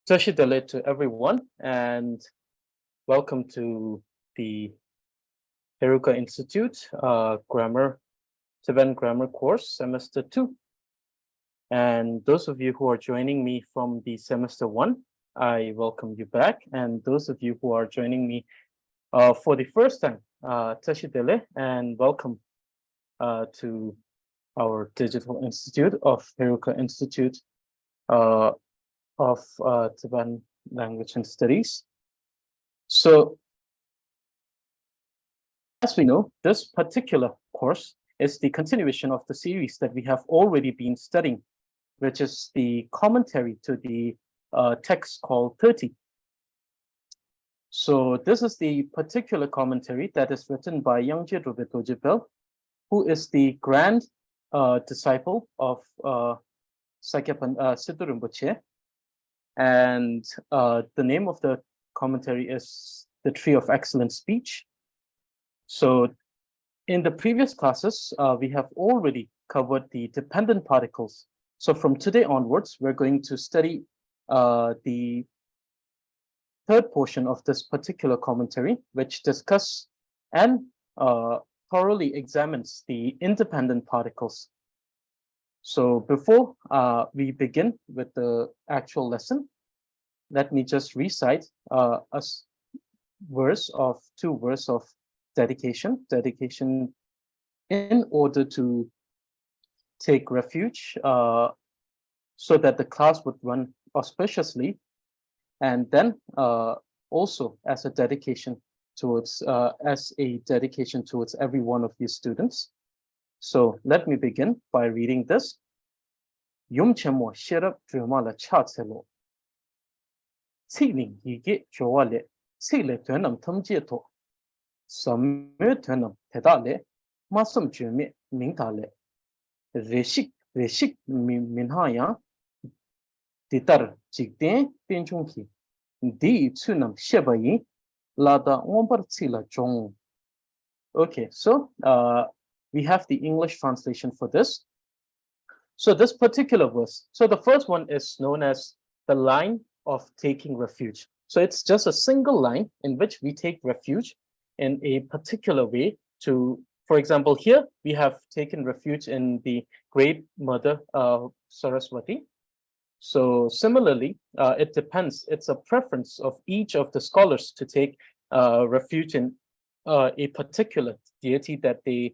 Dorje to everyone, and welcome to the Heruka Institute Tibetan Grammar course, Semester 2. And those of you who are joining me from the Semester 1, I welcome you back. And those of you who are joining me for the first time, Dorje, and welcome to our Digital Institute of Heruka Institute of Tibetan Language and Studies. So, as we know, this particular course is the continuation of the series that we have already been studying, which is the commentary to the text called 30. So this is the particular commentary that is written by Yangchen Drubpay, who is the grand disciple of Siddha Rinpoche. And the name of the commentary is The Tree of Excellent Speech. So in the previous classes, we have already covered the dependent particles. So from today onwards, we're going to study the third portion of this particular commentary, which discusses and thoroughly examines the independent particles. So before we begin with the actual lesson, let me just recite two verses of dedication in order to take refuge so that the class would run auspiciously, and then also as a dedication towards every one of you students. So let me begin by reading this. Yangchen mo sherab drumala chatselo. Tsiling yige jowale, tsile tönam tamje to. Samme tönam tedale, masum jume mingtale. Reshik minhaya ditar jigde pinchunki. Di tsunam shebayi lada ombar tsila jong. Okay, so we have the English translation for this. So this particular verse, so the first one is known as the line of taking refuge. So it's just a single line in which we take refuge in a particular way to, for example, here we have taken refuge in the Great Mother Saraswati. So similarly, it depends. It's a preference of each of the scholars to take refuge in a particular deity that they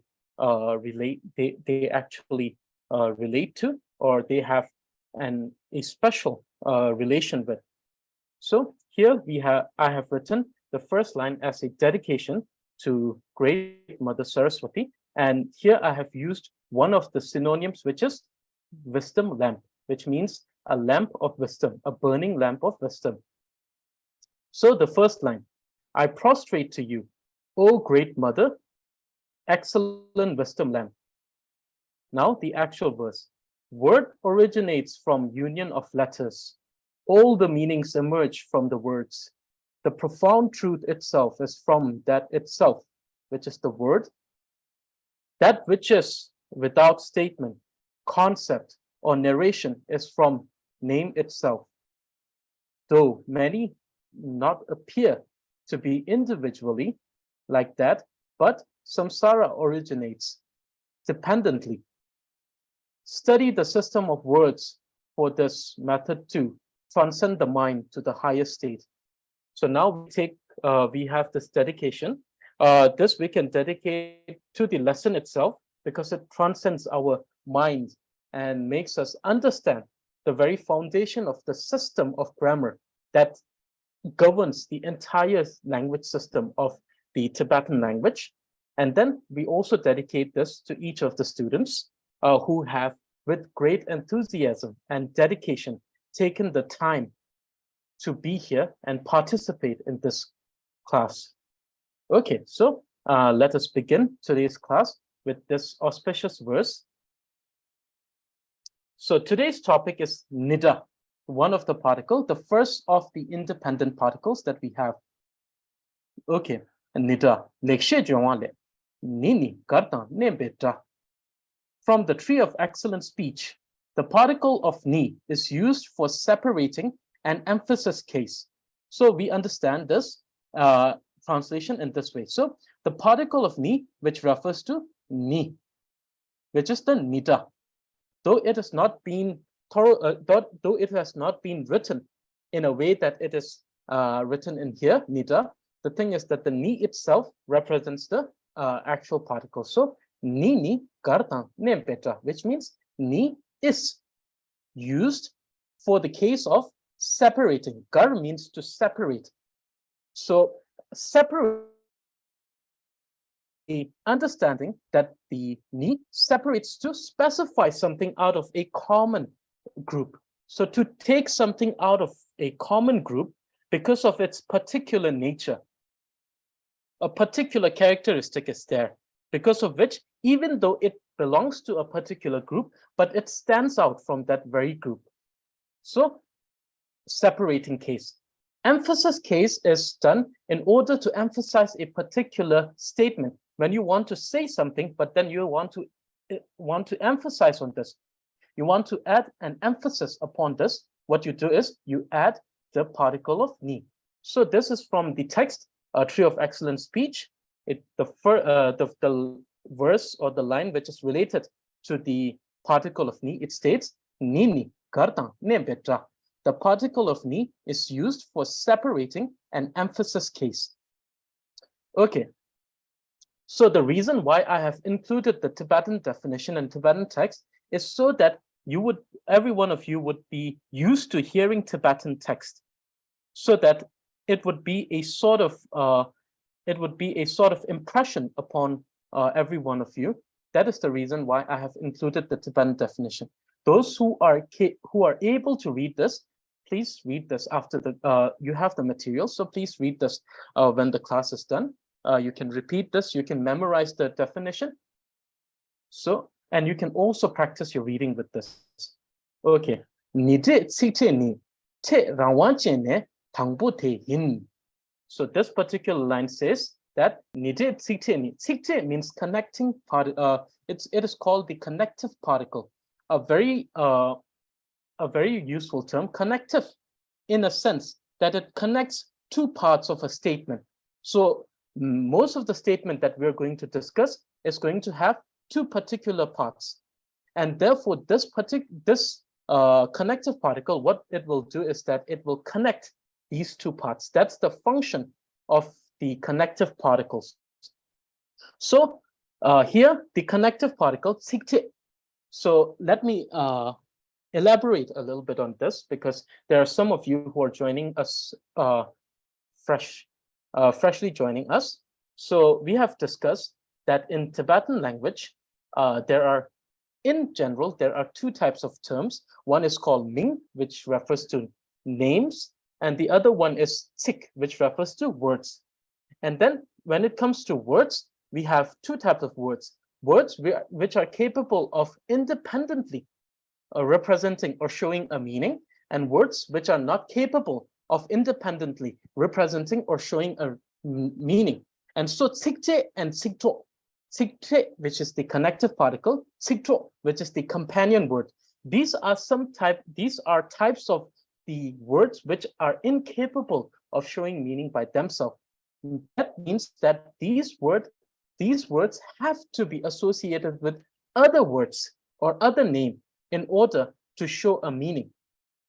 actually relate to, or they have a special relation with. So here I have written the first line as a dedication to Great Mother Saraswati, and here I have used one of the synonyms, which is wisdom lamp, which means a lamp of wisdom, a burning lamp of wisdom. So the first line, I prostrate to you, O Great Mother, excellent wisdom lamp. Now the actual verse. Word originates from union of letters. All the meanings emerge from the words. The profound truth itself is from that itself, which is the word. That which is without statement, concept, or narration is from name itself. Though many not appear to be individually like that, but samsara originates dependently. Study the system of words for this method to transcend the mind to the higher state. So now we have this dedication. This we can dedicate to the lesson itself because it transcends our mind and makes us understand the very foundation of the system of grammar that governs the entire language system of the Tibetan language. And then we also dedicate this to each of the students who have, with great enthusiasm and dedication, taken the time to be here and participate in this class. Okay, so let us begin today's class with this auspicious verse. So today's topic is nida, one of the particle, the first of the independent particles that we have. Okay, nida, lekshe jawale, nini karta nebeta. From the tree of excellent speech, the particle of ni is used for separating an emphasis case. So we understand this translation in this way. So the particle of ni, which refers to ni, which is the nida, though it has not been though it has not been written in a way that it is written in here, nida, the thing is that the ni itself represents the actual particle. So ni kartan ne beta, which means ni is used for the case of separating. Gar means to separate. So separate, a understanding that the ni separates to specify something out of a common group. So to take something out of a common group because of its particular nature, a particular characteristic is there, because of which, even though it belongs to a particular group, but it stands out from that very group. So separating case. Emphasis case is done in order to emphasize a particular statement. When you want to say something, but then you want to emphasize on this, you want to add an emphasis upon this, what you do is you add the particle of ni. So this is from the text, Tree of Excellent Speech. The verse or the line which is related to the particle of ni, it states, ni kartan ne betra. The particle of ni is used for separating an emphasis case. Okay. So the reason why I have included the Tibetan definition and Tibetan text is so that every one of you would be used to hearing Tibetan text, so that it would be a sort of impression upon every one of you. That is the reason why I have included the Tibetan definition. Those who are able to read this, please read this after you have the material. So please read this when the class is done. You can repeat this, you can memorize the definition. So, and you can also practice your reading with this. Okay. So this particular line says that sikte means connecting part. It is called the connective particle. A very useful term, connective, in a sense that it connects two parts of a statement. So most of the statement that we're going to discuss is going to have two particular parts, and therefore this connective particle, what it will do is that it will connect these two parts. That's the function of the connective particles. So here the connective particle sikte. So let me elaborate a little bit on this, because there are some of you who are joining us freshly joining us. So we have discussed that in Tibetan language, in general, there are two types of terms. One is called Ming, which refers to names, and the other one is Tsik, which refers to words. And then when it comes to words, we have two types of words. Words which are capable of independently representing or showing a meaning, and words which are not capable of independently representing or showing a meaning. And so tsikte and sikto, tsikte, which is the connective particle, sikto, which is the companion word. These are types of the words which are incapable of showing meaning by themselves. That means that these words have to be associated with other words or other name in order to show a meaning.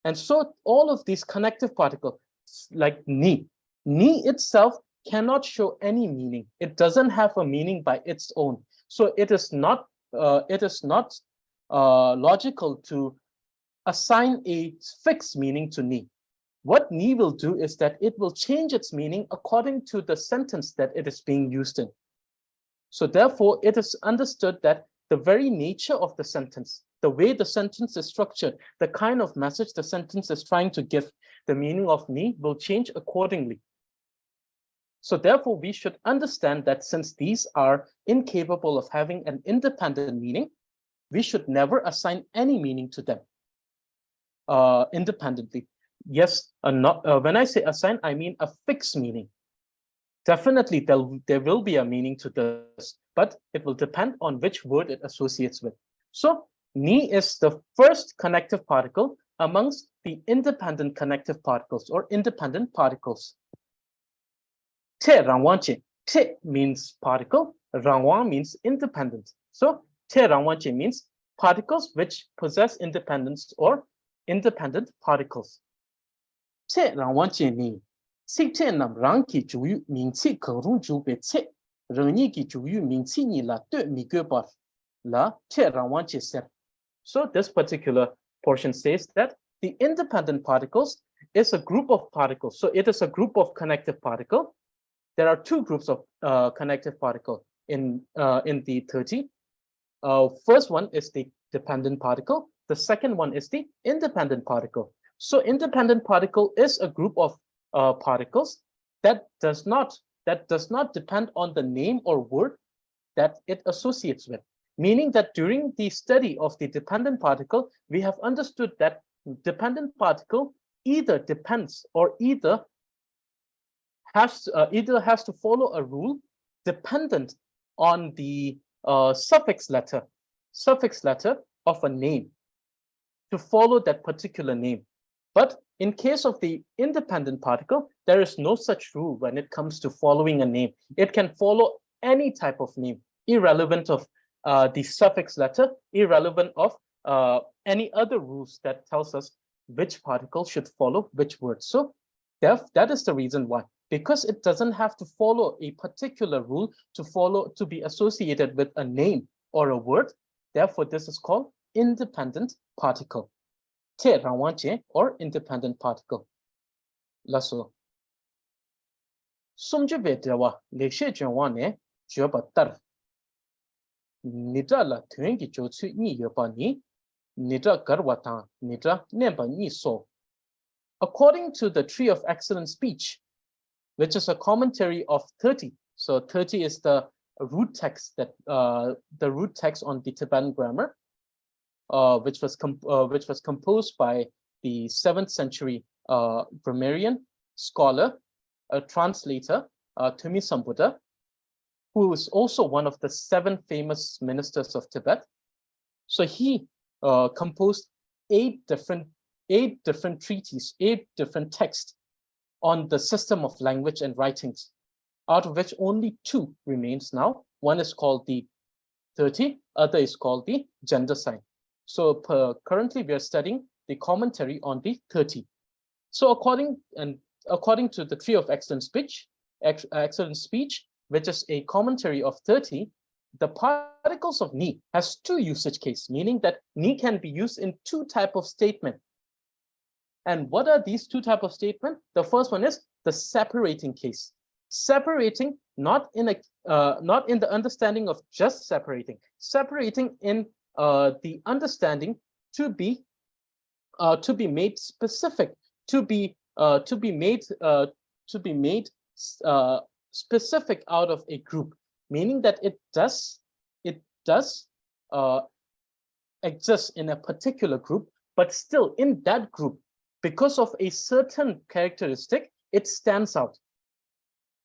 And so all of these connective particles, like ni itself cannot show any meaning. It doesn't have a meaning by its own. So it is not logical to assign a fixed meaning to ni. What ni will do is that it will change its meaning according to the sentence that it is being used in. So therefore, it is understood that the very nature of the sentence, the way the sentence is structured, the kind of message the sentence is trying to give, the meaning of ni will change accordingly. So therefore, we should understand that since these are incapable of having an independent meaning, we should never assign any meaning to them independently. Yes, when I say assign, I mean a fixed meaning. Definitely, there will be a meaning to this, but it will depend on which word it associates with. So ni is the first connective particle amongst the independent connective particles or independent particles. Te rangwangche. Te means particle, rangwang means independent. So te rangwangche means particles which possess independence or independent particles. Te rangwangche ni si te nam rang ki juyu ming chi kerung ju be te rangni ki juyu ming chi ni la de mi ge par la te rangwangche set. So this particular portion says that the independent particles is a group of particles. So it is a group of connective particle. There are two groups of connective particle in the 30. First one is the dependent particle. The second one is the independent particle. So independent particle is a group of particles that does not depend on the name or word that it associates with. Meaning that during the study of the dependent particle, we have understood that dependent particle either depends or either has to follow a rule dependent on the suffix letter of a name to follow that particular name. But in case of the independent particle, there is no such rule when it comes to following a name. It can follow any type of name, irrelevant of the suffix letter, irrelevant of any other rules that tells us which particle should follow which word. So that is the reason why. Because it doesn't have to follow a particular rule to be associated with a name or a word. Therefore, this is called independent particle. Te rangwangche or independent particle. Lasso. Sumje dewa lekshe jengwa ne joba tar. Nitra la tuengi jotsu ni yoba ni nitra garwata nitra nemba ni so. According to the Tree of Excellent Speech, which is a commentary of 30. So 30 is the root text that the root text on the Tibetan Grammar, which was composed by the 7th century grammarian scholar, a translator, Tumi Sambuddha, who is also one of the 7 famous ministers of Tibet. So he composed 8 different treatises, 8 different texts on the system of language and writings, out of which only 2 remains now. One is called the 30, other is called the gender sign. So currently we are studying the commentary on the 30. So according to the Tree of Excellent Speech, which is a commentary of 30, the particles of ni has 2 usage cases, meaning that ni can be used in 2 types of statement. And what are these 2 types of statement? The first one is the separating case. Separating not in the understanding of just separating. Separating in the understanding to be made specific, to be made specific out of a group, meaning that it does exist in a particular group, but still in that group, because of a certain characteristic, it stands out.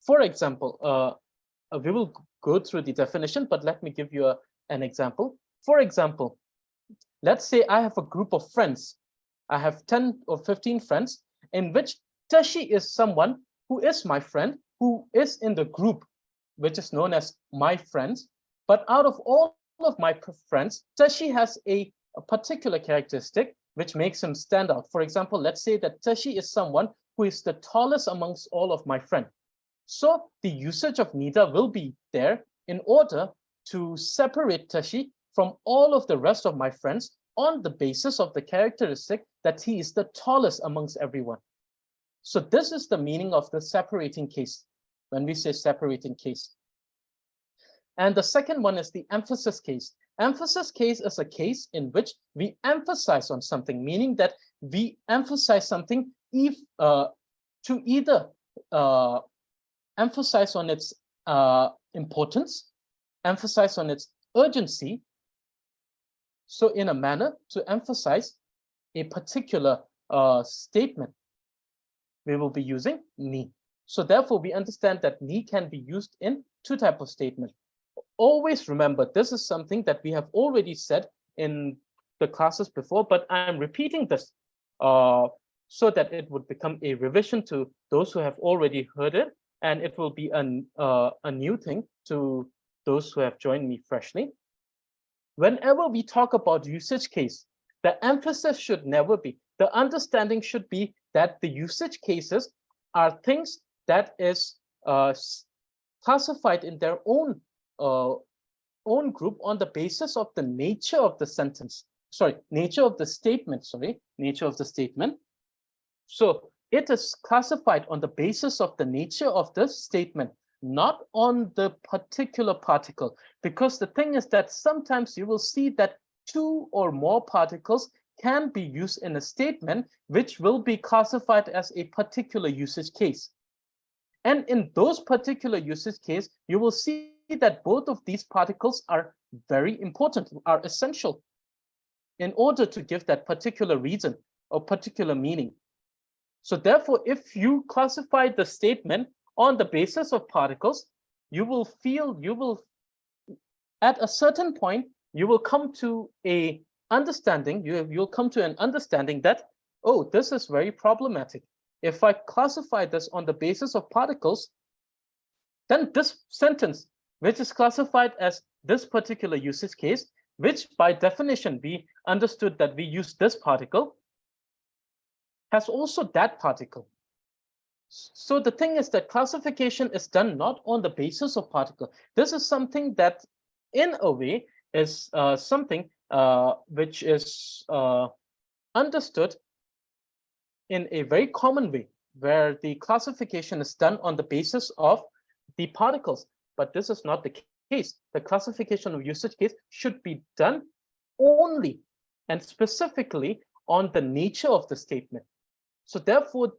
For example, we will go through the definition, but let me give you an example. For example, let's say I have a group of friends. I have 10 or 15 friends, in which Tashi is someone who is my friend, who is in the group, which is known as my friends. But out of all of my friends, Tashi has a particular characteristic which makes him stand out. For example, let's say that Tashi is someone who is the tallest amongst all of my friends. So the usage of nida will be there in order to separate Tashi from all of the rest of my friends on the basis of the characteristic that he is the tallest amongst everyone. So this is the meaning of the separating case when we say separating case. And the second one is the emphasis case. Emphasis case is a case in which we emphasize on something, meaning that we emphasize something to either emphasize on its importance, emphasize on its urgency. So in a manner to emphasize a particular statement, we will be using ni. So therefore, we understand that ni can be used in 2 types of statements. Always remember, this is something that we have already said in the classes before, but I'm repeating this so that it would become a revision to those who have already heard it, and it will be a new thing to those who have joined me freshly. Whenever we talk about usage case, the emphasis should never be, the understanding should be that the usage cases are things that is classified in their own group on the basis of the nature of the sentence. Nature of the statement. So it is classified on the basis of the nature of the statement, not on the particular particle. Because the thing is that sometimes you will see that two or more particles can be used in a statement, which will be classified as a particular usage case. And in those particular usage case, you will see that both of these particles are very important, are essential in order to give that particular reason or particular meaning. So therefore, if you classify the statement on the basis of particles, at a certain point, you will come to a understanding, you'll come to an understanding that, oh, this is very problematic. If I classify this on the basis of particles, then this sentence, which is classified as this particular usage case, which by definition we understood that we use this particle, has also that particle. So the thing is that classification is done not on the basis of particle. This is something that, in a way, is something which is understood in a very common way, where the classification is done on the basis of the particles. But this is not the case. The classification of usage case should be done only and specifically on the nature of the statement. So therefore,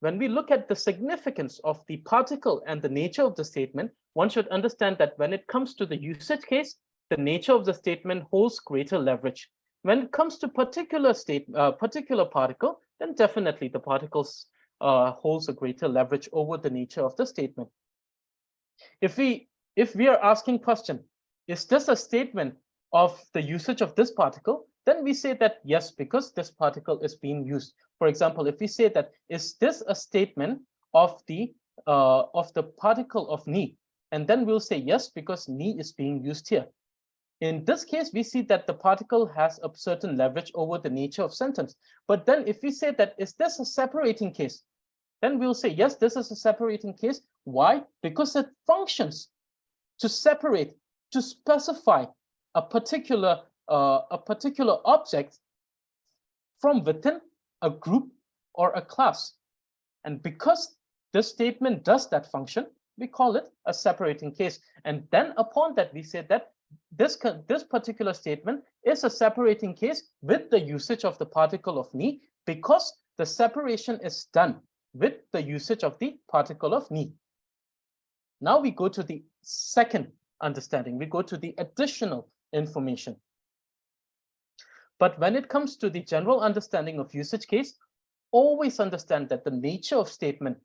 when we look at the significance of the particle and the nature of the statement, one should understand that when it comes to the usage case, the nature of the statement holds greater leverage. When it comes to particular particle, then definitely the particles holds a greater leverage over the nature of the statement. If we are asking question, is this a statement of the usage of this particle? Then we say that yes, because this particle is being used. For example, if we say that, is this a statement of the particle of ni? And then we'll say yes, because ni is being used here. In this case, we see that the particle has a certain leverage over the nature of sentence. But then if we say that, is this a separating case? Then we'll say, yes, this is a separating case. Why? Because it functions to separate, to specify a particular object from within a group or a class. And because this statement does that function, we call it a separating case. And then upon that, we say that this particular statement is a separating case with the usage of the particle of ni, because the separation is done with the usage of the particle of ni. Now we go to the second understanding. We go to the additional information. But when it comes to the general understanding of usage case, always understand that the nature of statement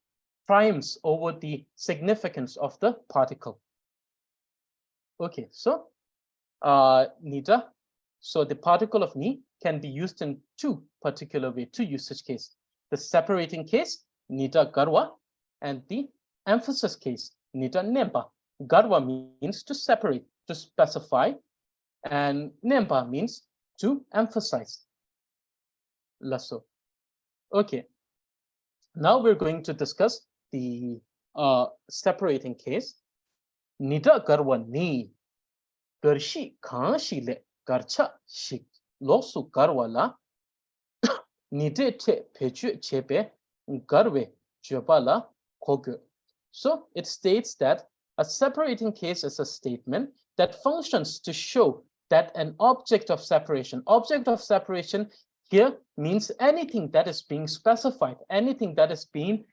triumphs over the significance of the particle. Okay, so nida. So the particle of ni can be used in two particular ways, two usage case. The separating case, nida garwa, and the emphasis case, nida nemba. Garwa means to separate, to specify, and nemba means to emphasize. Lasso. Okay. Now we're going to discuss the separating case. Nida garwa ni garshi kanshi le garcha shik losu garwa la nide te pechu chepe garwe jobala kogu. So it states that a separating case is a statement that functions to show that an object of separation here means anything that is being specified, anything that is being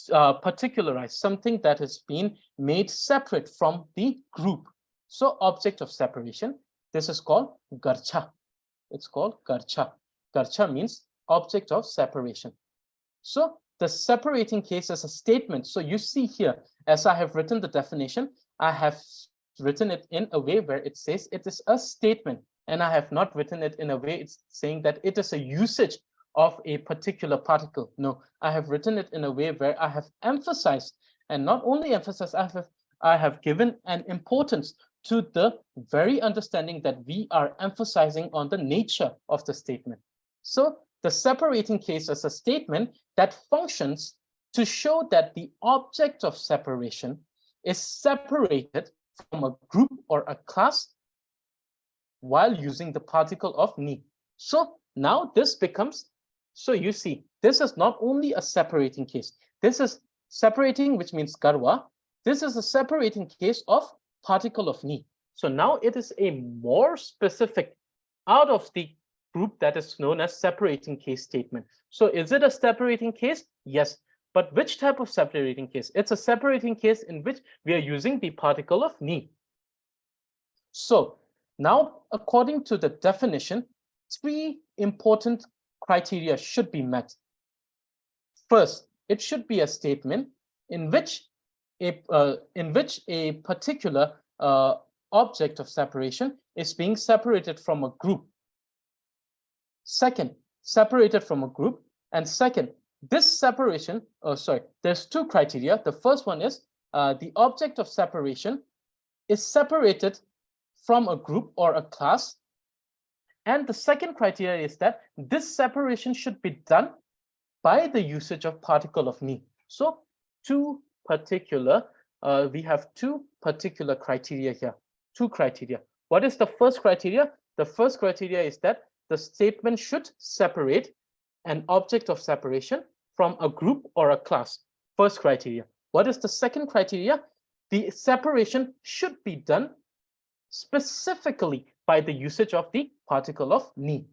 particularized, something that has been made separate from the group. So object of separation, this is called garcha. It's called garcha. Garcha means object of separation. So the separating case is a statement. So you see here, as I have written the definition, I have written it in a way where it says it is a statement. and I have not written it in a way it's saying that it is a usage of a particular particle. No, I have written it in a way where I have emphasized, and not only emphasized, I have given an importance to the very understanding that we are emphasizing on the nature of the statement. So the separating case is a statement that functions to show that the object of separation is separated from a group or a class while using the particle of ni. So now this becomes, so you see, this is not only a separating case. This is separating, which means garwa. This is a separating case of particle of ni. So now it is a more specific out of the group that is known as separating case statement. So is it a separating case? Yes. But which type of separating case? It's a separating case in which we are using the particle of ni. So now, according to the definition, 3 important criteria should be met. First, it should be a statement in which a particular object of separation is being separated from a group. Second, separated from a group. And second, this separation, there's 2 criteria. The first one is the object of separation is separated from a group or a class. And the second criteria is that this separation should be done by the usage of particle of ni. So we have 2 particular criteria here. 2 criteria. What is the first criteria? The first criteria is that the statement should separate an object of separation from a group or a class. First criteria. What is the second criteria? The separation should be done specifically by the usage of the particle of ni.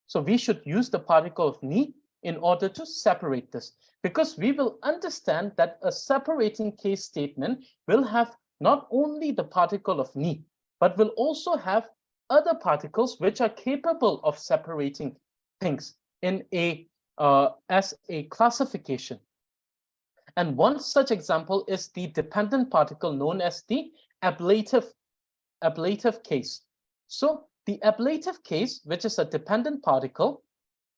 So we should use the particle of ni in order to separate this, because we will understand that a separating case statement will have not only the particle of ni, but will also have other particles which are capable of separating things in as a classification. And one such example is the dependent particle known as the ablative case. So the ablative case, which is a dependent particle,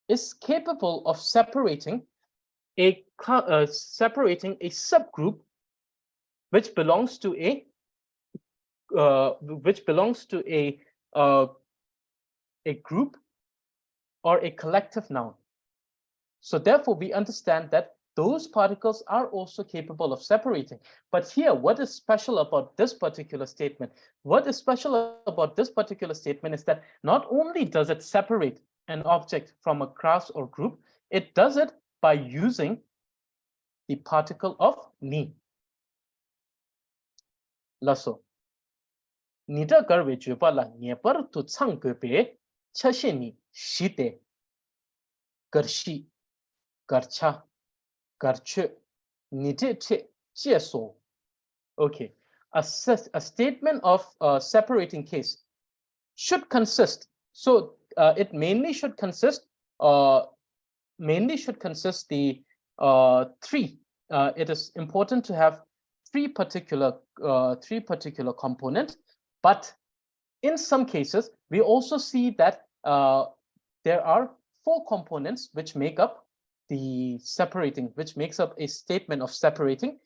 is capable of separating a subgroup which belongs to a group or a collective noun. So therefore, we understand that those particles are also capable of separating. But here, what is special about this particular statement? What is special about this particular statement is that not only does it separate an object from a class or group, it does it by using the particle of ni. Lasso. Nida garwe jubala nyepar tu tsang gobe chashini shite garshi garcha garche nidite jeso. Okay, a statement of separating case should consist. So it mainly should consist the 3. It is important to have 3 particular components, but in some cases we also see that there are 4 components which make up which makes up a statement of separating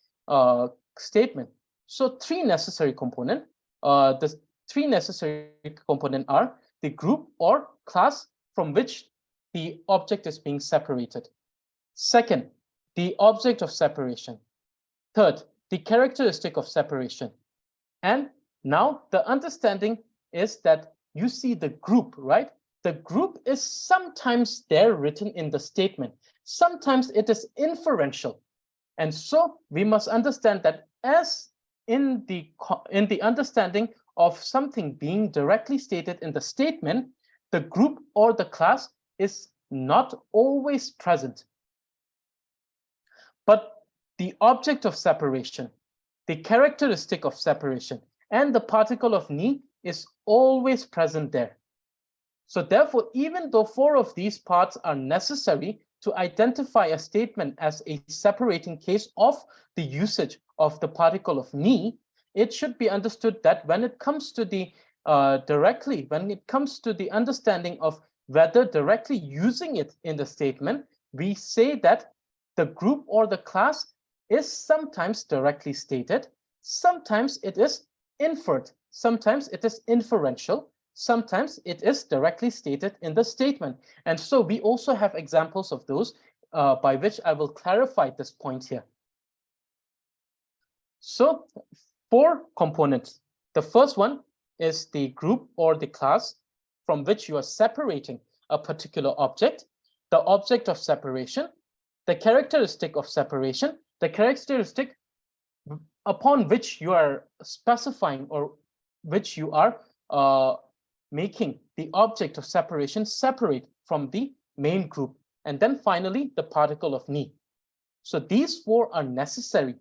statement. So 3 necessary components. The 3 necessary components are the group or class from which the object is being separated. Second, the object of separation. Third, the characteristic of separation. And now the understanding is that you see the group, right? The group is sometimes there written in the statement. Sometimes it is inferential. And so we must understand that as in the understanding of something being directly stated in the statement, the group or the class is not always present. But the object of separation, the characteristic of separation, and the particle of ni is always present there. So therefore, even though 4 of these parts are necessary to identify a statement as a separating case of the usage of the particle of ni, it should be understood that when it comes to the directly, when it comes to the understanding of whether directly using it in the statement, we say that the group or the class is sometimes directly stated, sometimes it is inferred, sometimes it is inferential, sometimes it is directly stated in the statement. And so we also have examples of those by which I will clarify this point here. So 4 components. The first one is the group or the class from which you are separating a particular object, the object of separation, the characteristic of separation, the characteristic upon which you are specifying or which you are making the object of separation separate from the main group, and then finally the particle of ni. So these 4 are necessary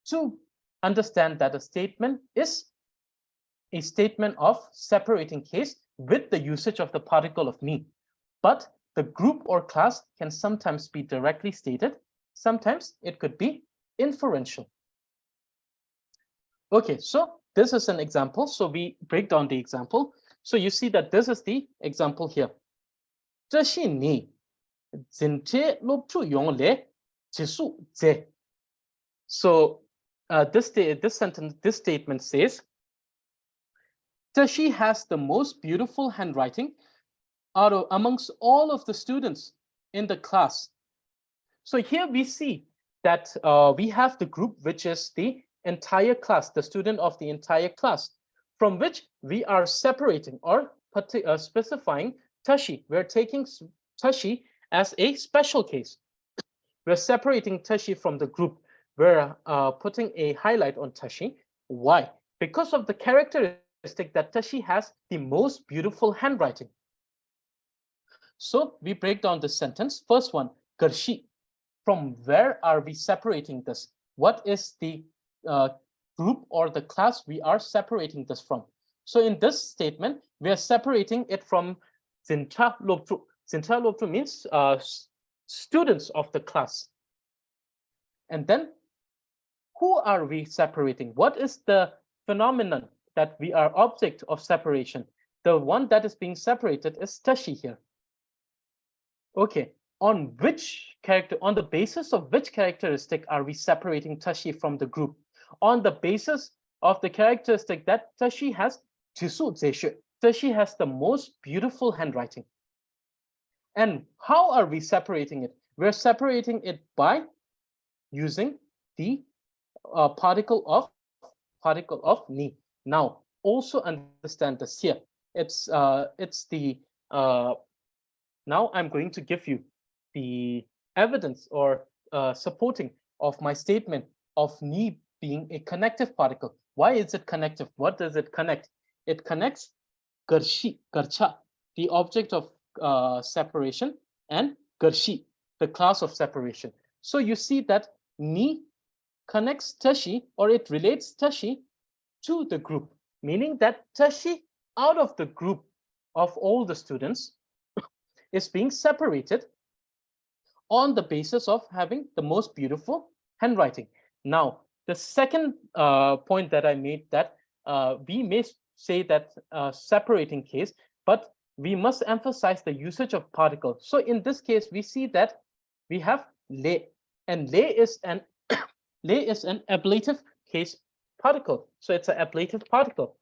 to understand that a statement is a statement of separating case with the usage of the particle of ni. But the group or class can sometimes be directly stated, sometimes it could be inferential. Okay, so this is an example. So we break down the example. So you see that this is the example here. 这是你真切录出用来结束这. So this statement says, 这she has the most beautiful handwriting amongst all of the students in the class. So here we see that we have the group, which is the entire class, the student of the entire class, from which we are separating or specifying Tashi. We're taking Tashi as a special case. We're separating Tashi from the group. We're putting a highlight on Tashi. Why? Because of the characteristic that Tashi has the most beautiful handwriting. So we break down this sentence. First one, Garshi. From where are we separating this? What is the group or the class we are separating this from? So in this statement, we are separating it from Zincha Lobtu. Zincha Lobtu means students of the class. And then who are we separating? What is the phenomenon that we are object of separation? The one that is being separated is Tashi here. Okay, on the basis of which characteristic are we separating Tashi from the group? On the basis of the characteristic that Tashi has, Tashi has the most beautiful handwriting. And how are we separating it? We're separating it by using the particle of ni. Now, also understand this here. It's the now I'm going to give you the evidence or supporting of my statement of ni being a connective particle. Why is it connective? What does it connect? It connects garshi, garcha, the object of separation, and garshi, the class of separation. So you see that ni connects Tashi, or it relates Tashi to the group, meaning that Tashi out of the group of all the students is being separated on the basis of having the most beautiful handwriting. Now, the second point that I made, that we may say that separating case, but we must emphasize the usage of particle. So in this case, we see that we have le, and le is an le is an ablative case particle. So it's an ablative particle.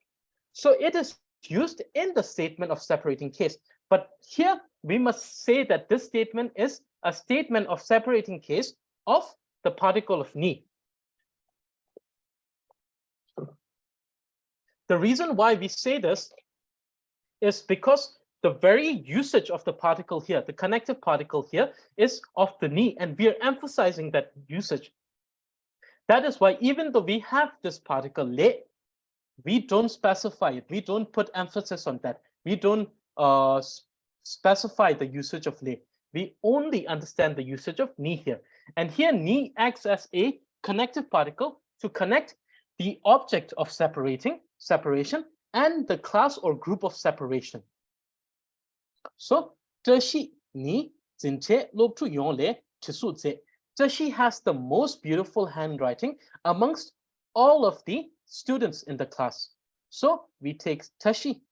So it is used in the statement of separating case. But here we must say that this statement is a statement of separating case of the particle of ni. The reason why we say this is because the very usage of the particle here, the connective particle here, is of the ni, and we are emphasizing that usage. That is why even though we have this particle le, we don't specify it. We don't put emphasis on that. We don't specify the usage of le. We only understand the usage of ni here. And here ni acts as a connective particle to connect the object of separation, and the class or group of separation. So, 这是你真切录出用来结束这。这she has the most beautiful handwriting amongst all of the students in the class. So we take Tashi,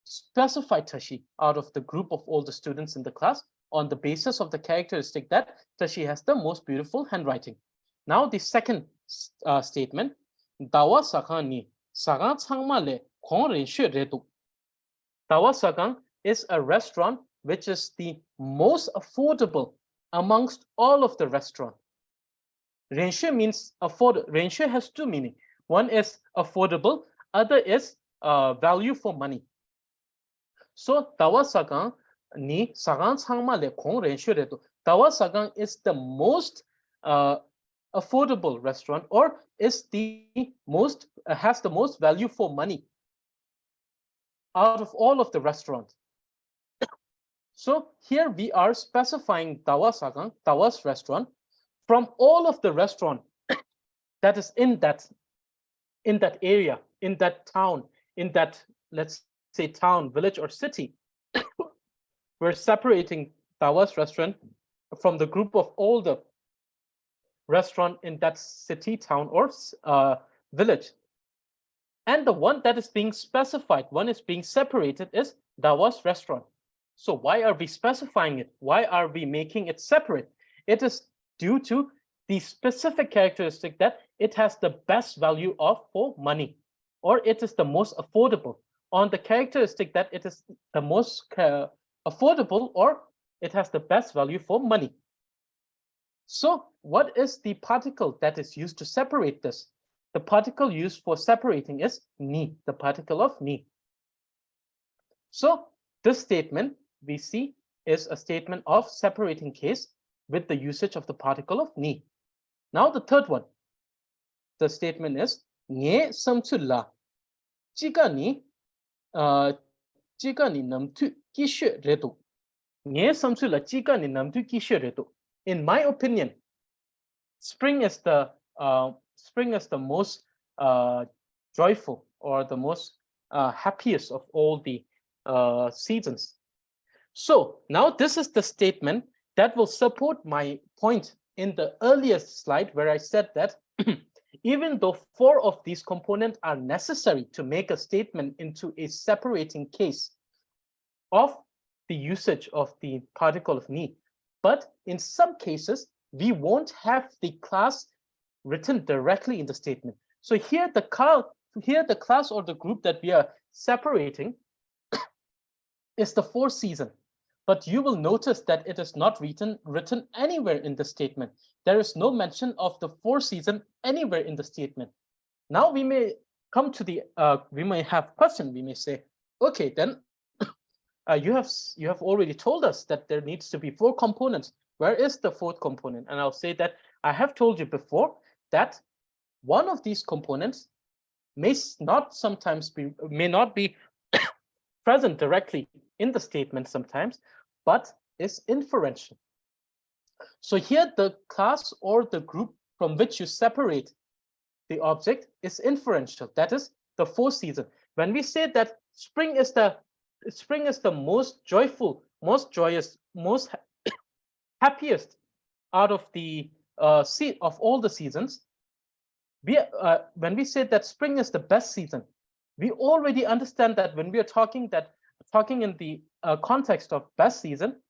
specify Tashi out of the group of all the students in the class on the basis of the characteristic that Tashi has the most beautiful handwriting. Now the second statement, Dawa Sagang ni Sagang Changma le Kong Ren Xue Redu. Dawa Sagang is a restaurant which is the most affordable amongst all of the restaurants. Renshu means afford. Renshu has two meanings. One is affordable, other is value for money. So Dawa Sagang ni Sagang Changma le Kong Renshu Redu. Dawa Sagang is the most affordable restaurant, or is the most has the most value for money out of all of the restaurants. So here we are specifying Dawa Sagang, Dawa's restaurant, from all of the restaurant that is in that area, in that town, in that, let's say, town, village, or city. We're separating Dawa's restaurant from the group of all the restaurant in that city, town, or village. And the one that is being specified, one is being separated, is Dawa's restaurant. So why are we specifying it? Why are we making it separate? It is due to the specific characteristic that it has the best value for money, or it is the most affordable, on the characteristic that it is the most affordable, or it has the best value for money. So what is the particle that is used to separate this? The particle used for separating is ni, the particle of ni. So this statement we see is a statement of separating case with the usage of the particle of ni. Now the third one, the statement is nge samchu la jiga ni namtu kishe redu. Nge samchu la jiga ni namtu kishe redu. In my opinion, spring is the most joyful, or the most happiest of all the seasons. So now this is the statement that will support my point in the earlier slide, where I said that even though 4 of these components are necessary to make a statement into a separating case of the usage of the particle of ni, but in some cases we won't have the class written directly in the statement. So here the class or the group that we are separating is the 4 season. But you will notice that it is not written anywhere in the statement. There is no mention of the 4 season anywhere in the statement. Now we may come to the we may have question. We may say, okay, then you have already told us that there needs to be 4 components. Where is the 4th component? And I'll say that I have told you before that one of these components may not be present directly in the statement sometimes, but is inferential. So here the class or the group from which you separate the object is inferential. That is the 4 season. When we say that spring is the most joyful, most joyous, most happiest out of the of all the seasons, when we say that spring is the best season, we already understand that when we are talking in the context of best season,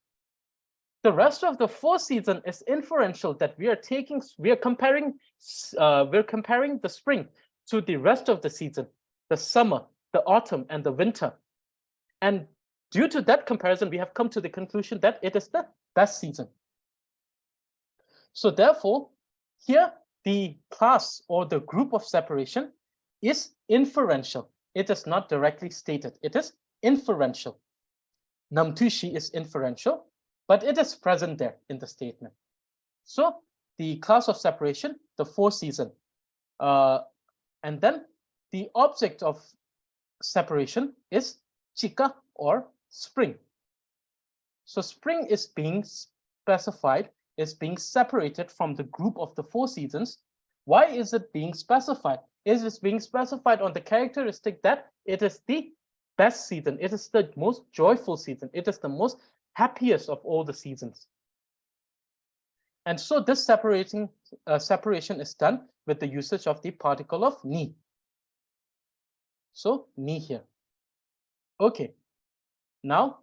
the rest of the 4 season is inferential, that we are comparing the spring to the rest of the season, the summer, the autumn, and the winter. And due to that comparison, we have come to the conclusion that it is the best season. So therefore, here the class or the group of separation is inferential. It is not directly stated. It is inferential. Namtushi is inferential, but it is present there in the statement. So the class of separation, the 4 season, and then the object of separation is chika, or spring. So spring is being specified, is being separated from the group of the 4 seasons. Why is it being specified? It is being specified on the characteristic that it is the best season. It is the most joyful season. It is the most happiest of all the seasons. And so this separation is done with the usage of the particle of ni. So ni here. Okay. Now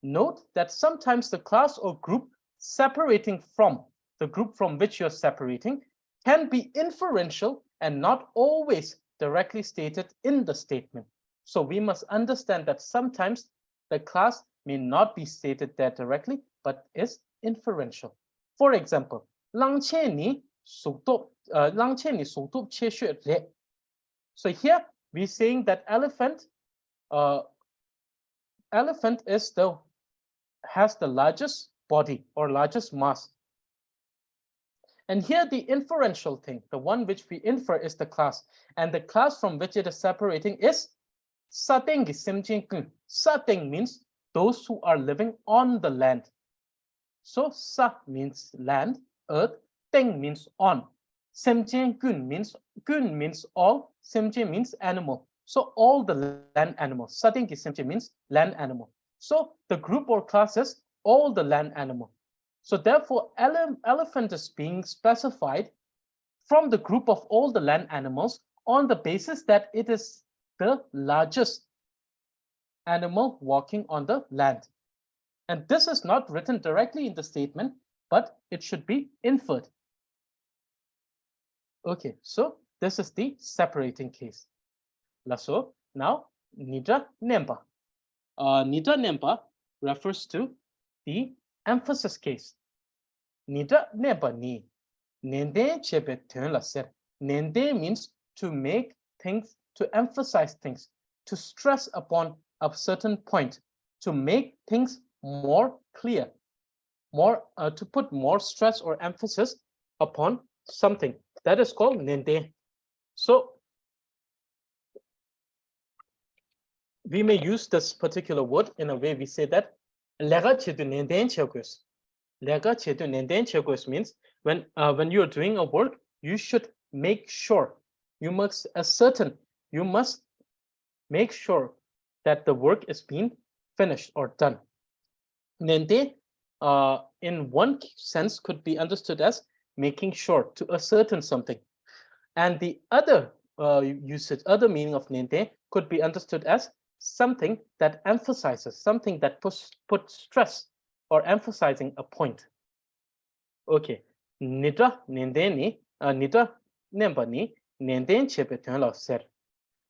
note that sometimes the class or group separating from the group from which you're separating can be inferential and not always directly stated in the statement. So we must understand that sometimes the class may not be stated there directly, but is inferential. For example, Yangchen re. So here we're saying that elephant has the largest body or largest mass. And here the inferential thing, the one which we infer is the class. And the class from which it is separating is Sateng Simjin. Sateng means those who are living on the land. So Sa means land, earth, Teng means on. Simjin Gun means all, Simjin means animal. So all the land animals. Sateng Simjin means land animal. So the group or class is all the land animal. So therefore, elephant is being specified from the group of all the land animals on the basis that it is the largest animal walking on the land. And this is not written directly in the statement, but it should be inferred. Okay, so this is the separating case. So now, Nidra Nemba. Nidra Nemba refers to the emphasis case. Nidra Nemba ni. Nende chebe la ser. Nende means to make things, to emphasize things, to stress upon a certain point, to make things more clear, to put more stress or emphasis upon something. That is called nende. So we may use this particular word in a way we say that lega chedu nenden chegos. Lega chedu nenden chegos means when you're doing a work, you should make sure, you must make sure that the work is being finished or done. Nende, in one sense, could be understood as making sure, to ascertain something. And the other usage, other meaning of nende could be understood as something that emphasizes, something that puts stress or emphasizing a point. Okay, nidra nendeni, nidra nembani, nenden chepetan lao ser.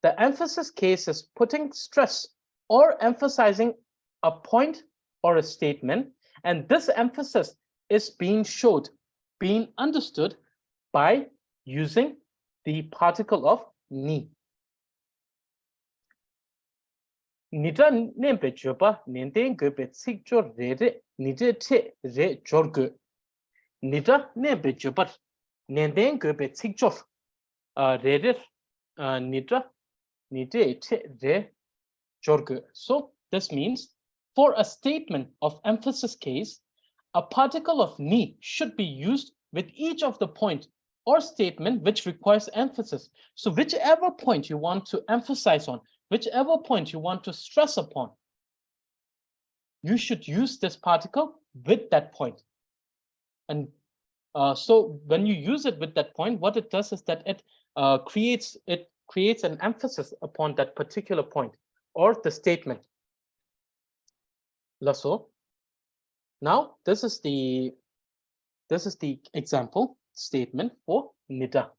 The emphasis case is putting stress or emphasizing a point or a statement, and this emphasis is being showed, being understood by using the particle of ni. Nidra nempe joba nenden gobe sikjor re nide te re jorgo. Nidra nempe joba nenden gobe sikjor re nidra nide te re jorgo. So this means for a statement of emphasis case, a particle of ni should be used with each of the point or statement which requires emphasis. So whichever point you want to emphasize on, whichever point you want to stress upon, you should use this particle with that point. And so when you use it with that point, what it does is that it creates an emphasis upon that particular point or the statement. So now this is the example statement for nida.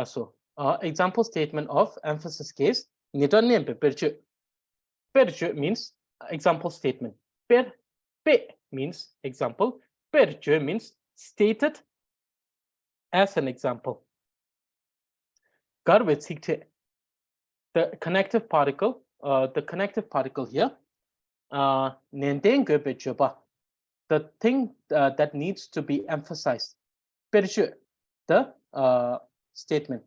So example statement of emphasis case. Nida nempe perju. Perju means example statement. Per means example. Perju means stated as an example. Garvit sikte. The connective particle here. Nenden gobe joba. The thing that needs to be emphasized. Perju, the statement.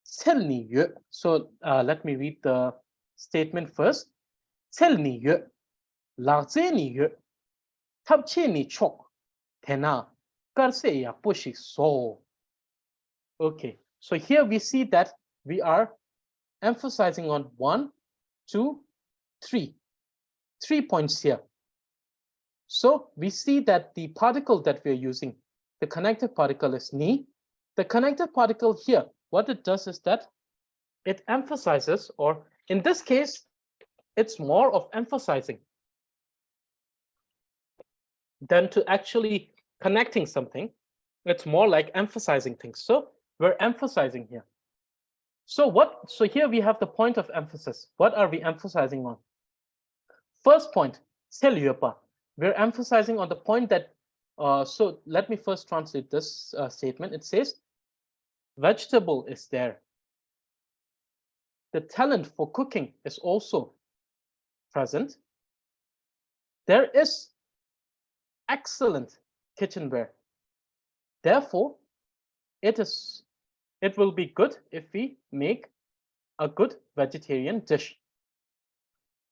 So let me read the statement first. Okay, so here we see that we are emphasizing on 1, 2, 3. 3 points here. So we see that the particle that we're using, the connective particle is ni. The connective particle here, what it does is that it emphasizes, or in this case, it's more of emphasizing than to actually connecting something. It's more like emphasizing things. So we're emphasizing here. So here we have the point of emphasis. What are we emphasizing on? First point, we're emphasizing on the point that, so let me first translate this statement. It says, vegetable is there. The talent for cooking is also present. There is excellent kitchenware. Therefore, it will be good if we make a good vegetarian dish.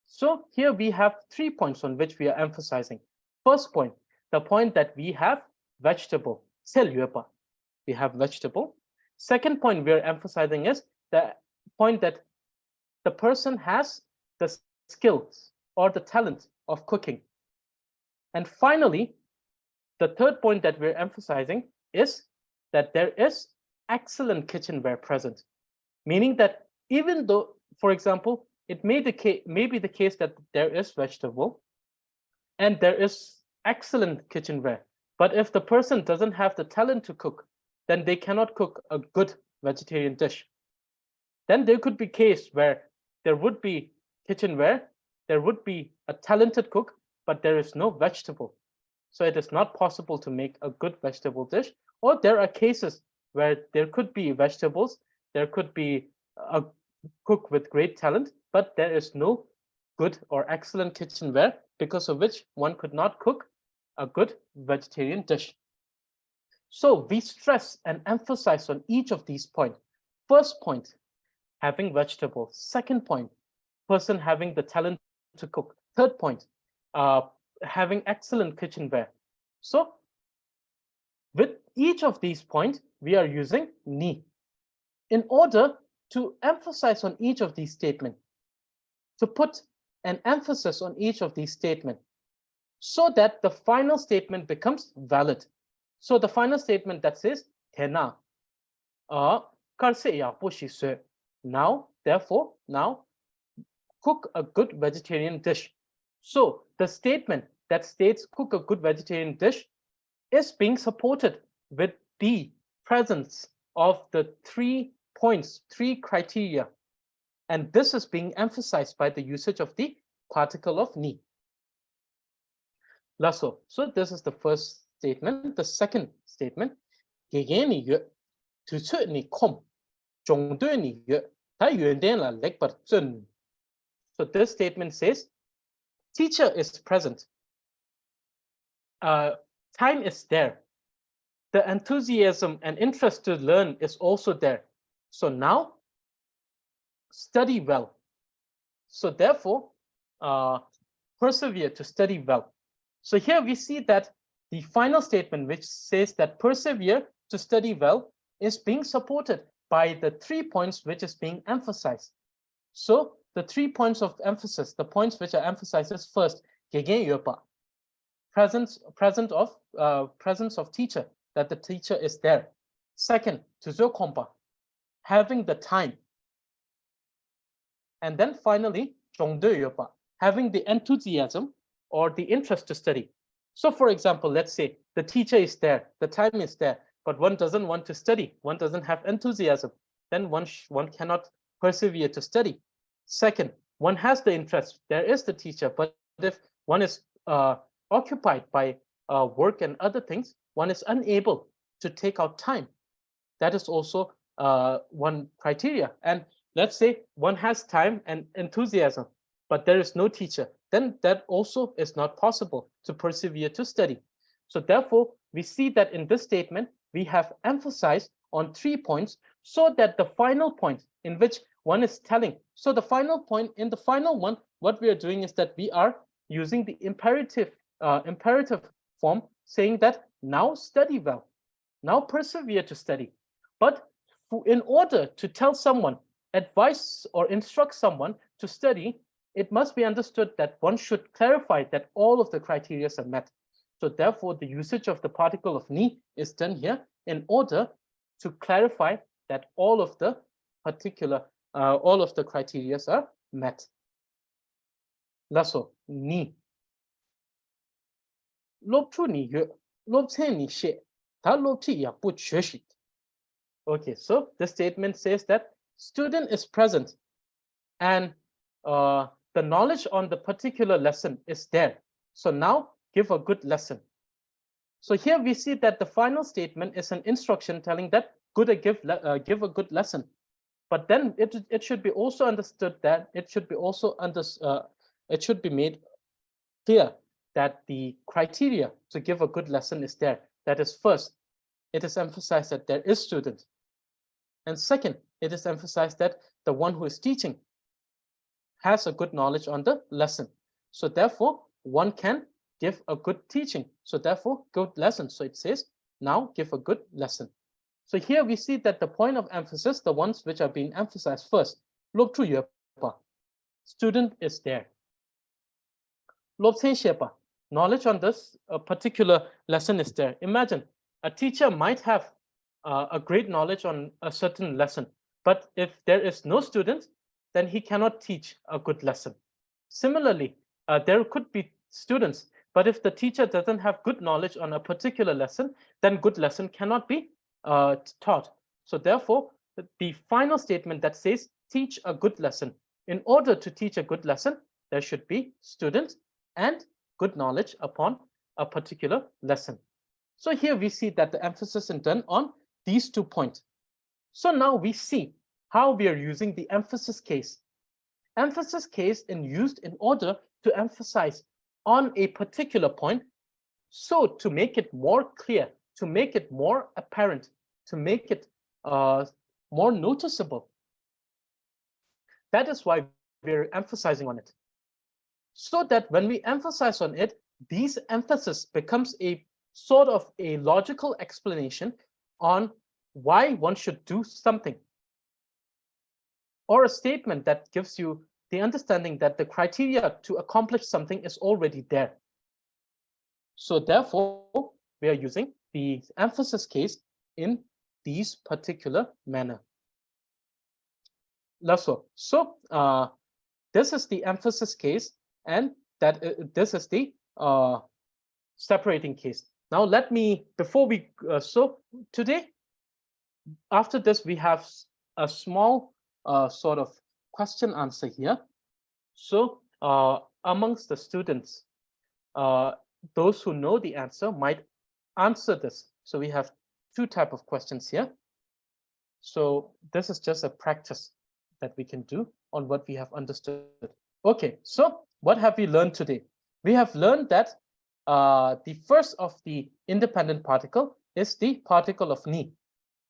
So here we have 3 points on which we are emphasizing. First point, the point that we have vegetable, we have vegetable. Second point we are emphasizing is the point that the person has the skills or the talent of cooking. And finally, the third point that we're emphasizing is that there is excellent kitchenware present, meaning that even though, for example, it may be the case that there is vegetable and there is excellent kitchenware, but if the person doesn't have the talent to cook, then they cannot cook a good vegetarian dish. Then there could be case where there would be kitchenware, there would be a talented cook, but there is no vegetable. So it is not possible to make a good vegetable dish. Or there are cases where there could be vegetables, there could be a cook with great talent, but there is no good or excellent kitchenware, because of which one could not cook a good vegetarian dish. So we stress and emphasize on each of these points. First point, having vegetables. Second point, person having the talent to cook. Third point, having excellent kitchenware. So with each of these points, we are using ni in order to emphasize on each of these statements, to put an emphasis on each of these statements, so that the final statement becomes valid. So the final statement that says, Tena, now, therefore, now, cook a good vegetarian dish. So the statement that states cook a good vegetarian dish is being supported with the presence of the 3 points, 3 criteria. And this is being emphasized by the usage of the particle of ni. Lasso. So this is the first statement. The second statement, so this statement says, teacher is present. Time is there. The enthusiasm and interest to learn is also there. So now, study well. So therefore, persevere to study well. So here we see that the final statement, which says that persevere to study well, is being supported by the 3 points which is being emphasized. So the 3 points of emphasis, the points which are emphasized is first, presence of teacher, that the teacher is there. Second, having the time. And then finally, having the enthusiasm or the interest to study. So for example, let's say the teacher is there, the time is there, but one doesn't want to study, one doesn't have enthusiasm, then one cannot persevere to study. Second, one has the interest, there is the teacher, but if one is occupied by work and other things, one is unable to take out time. That is also one criteria. And let's say one has time and enthusiasm, but there is no teacher, then that also is not possible to persevere to study. So therefore, we see that in this statement, we have emphasized on 3 points, so that the final point in which one is telling. So the final point, in the final one, what we are doing is that we are using the imperative form, saying that now study well, now persevere to study. But in order to tell someone, advise or instruct someone to study, it must be understood that one should clarify that all of the criteria are met. So therefore, the usage of the particle of ni is done here in order to clarify that all of the particular all of the criteria are met. Lasso, ni. Lobchu ni yu, lobchen ni she, ta lobchi ya bu chushit. Okay, so the statement says that student is present and the knowledge on the particular lesson is there. So now give a good lesson. So here we see that the final statement is an instruction telling that give a good lesson. But then it should be also understood that it should be made clear that the criteria to give a good lesson is there. That is, first, it is emphasized that there is student. And second, it is emphasized that the one who is teaching has a good knowledge on the lesson. So therefore, one can give a good teaching. So therefore, good lesson. So it says, now give a good lesson. So here we see that the point of emphasis, the ones which are being emphasized first, lob chu yue pa, student is there. Lob chen xie pa, knowledge on this particular lesson is there. Imagine a teacher might have a great knowledge on a certain lesson, but if there is no student, then he cannot teach a good lesson. Similarly, there could be students, but if the teacher doesn't have good knowledge on a particular lesson, then good lesson cannot be taught. So therefore, the final statement that says teach a good lesson. In order to teach a good lesson, there should be students and good knowledge upon a particular lesson. So here we see that the emphasis is done on these 2 points. So now we see how we are using the emphasis case. Emphasis case is used in order to emphasize on a particular point, so to make it more clear, to make it more apparent, to make it more noticeable. That is why we're emphasizing on it. So that when we emphasize on it, these emphasis becomes a sort of a logical explanation on why one should do something, or a statement that gives you the understanding that the criteria to accomplish something is already there. So therefore, we are using the emphasis case in these particular manner. So this is the emphasis case, and that this is the separating case. Now let me, before we, so today, after this, we have a small sort of question answer here. So amongst the students, those who know the answer might answer this. So we have 2 types of questions here. So this is just a practice that we can do on what we have understood. Okay, so what have we learned today? We have learned that the first of the independent particle is the particle of ni.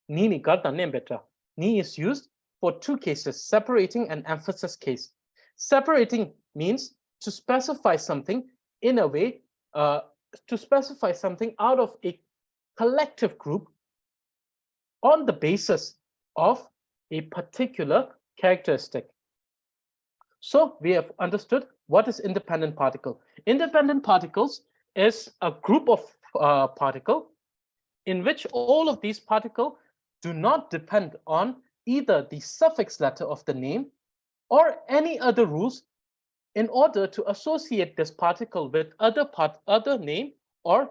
Ni is used for 2 cases, separating and emphasis case. Separating means to specify something in a way, to specify something out of a collective group on the basis of a particular characteristic. So we have understood what is independent particle. Independent particles is a group of particles in which all of these particles do not depend on either the suffix letter of the name or any other rules in order to associate this particle with other name or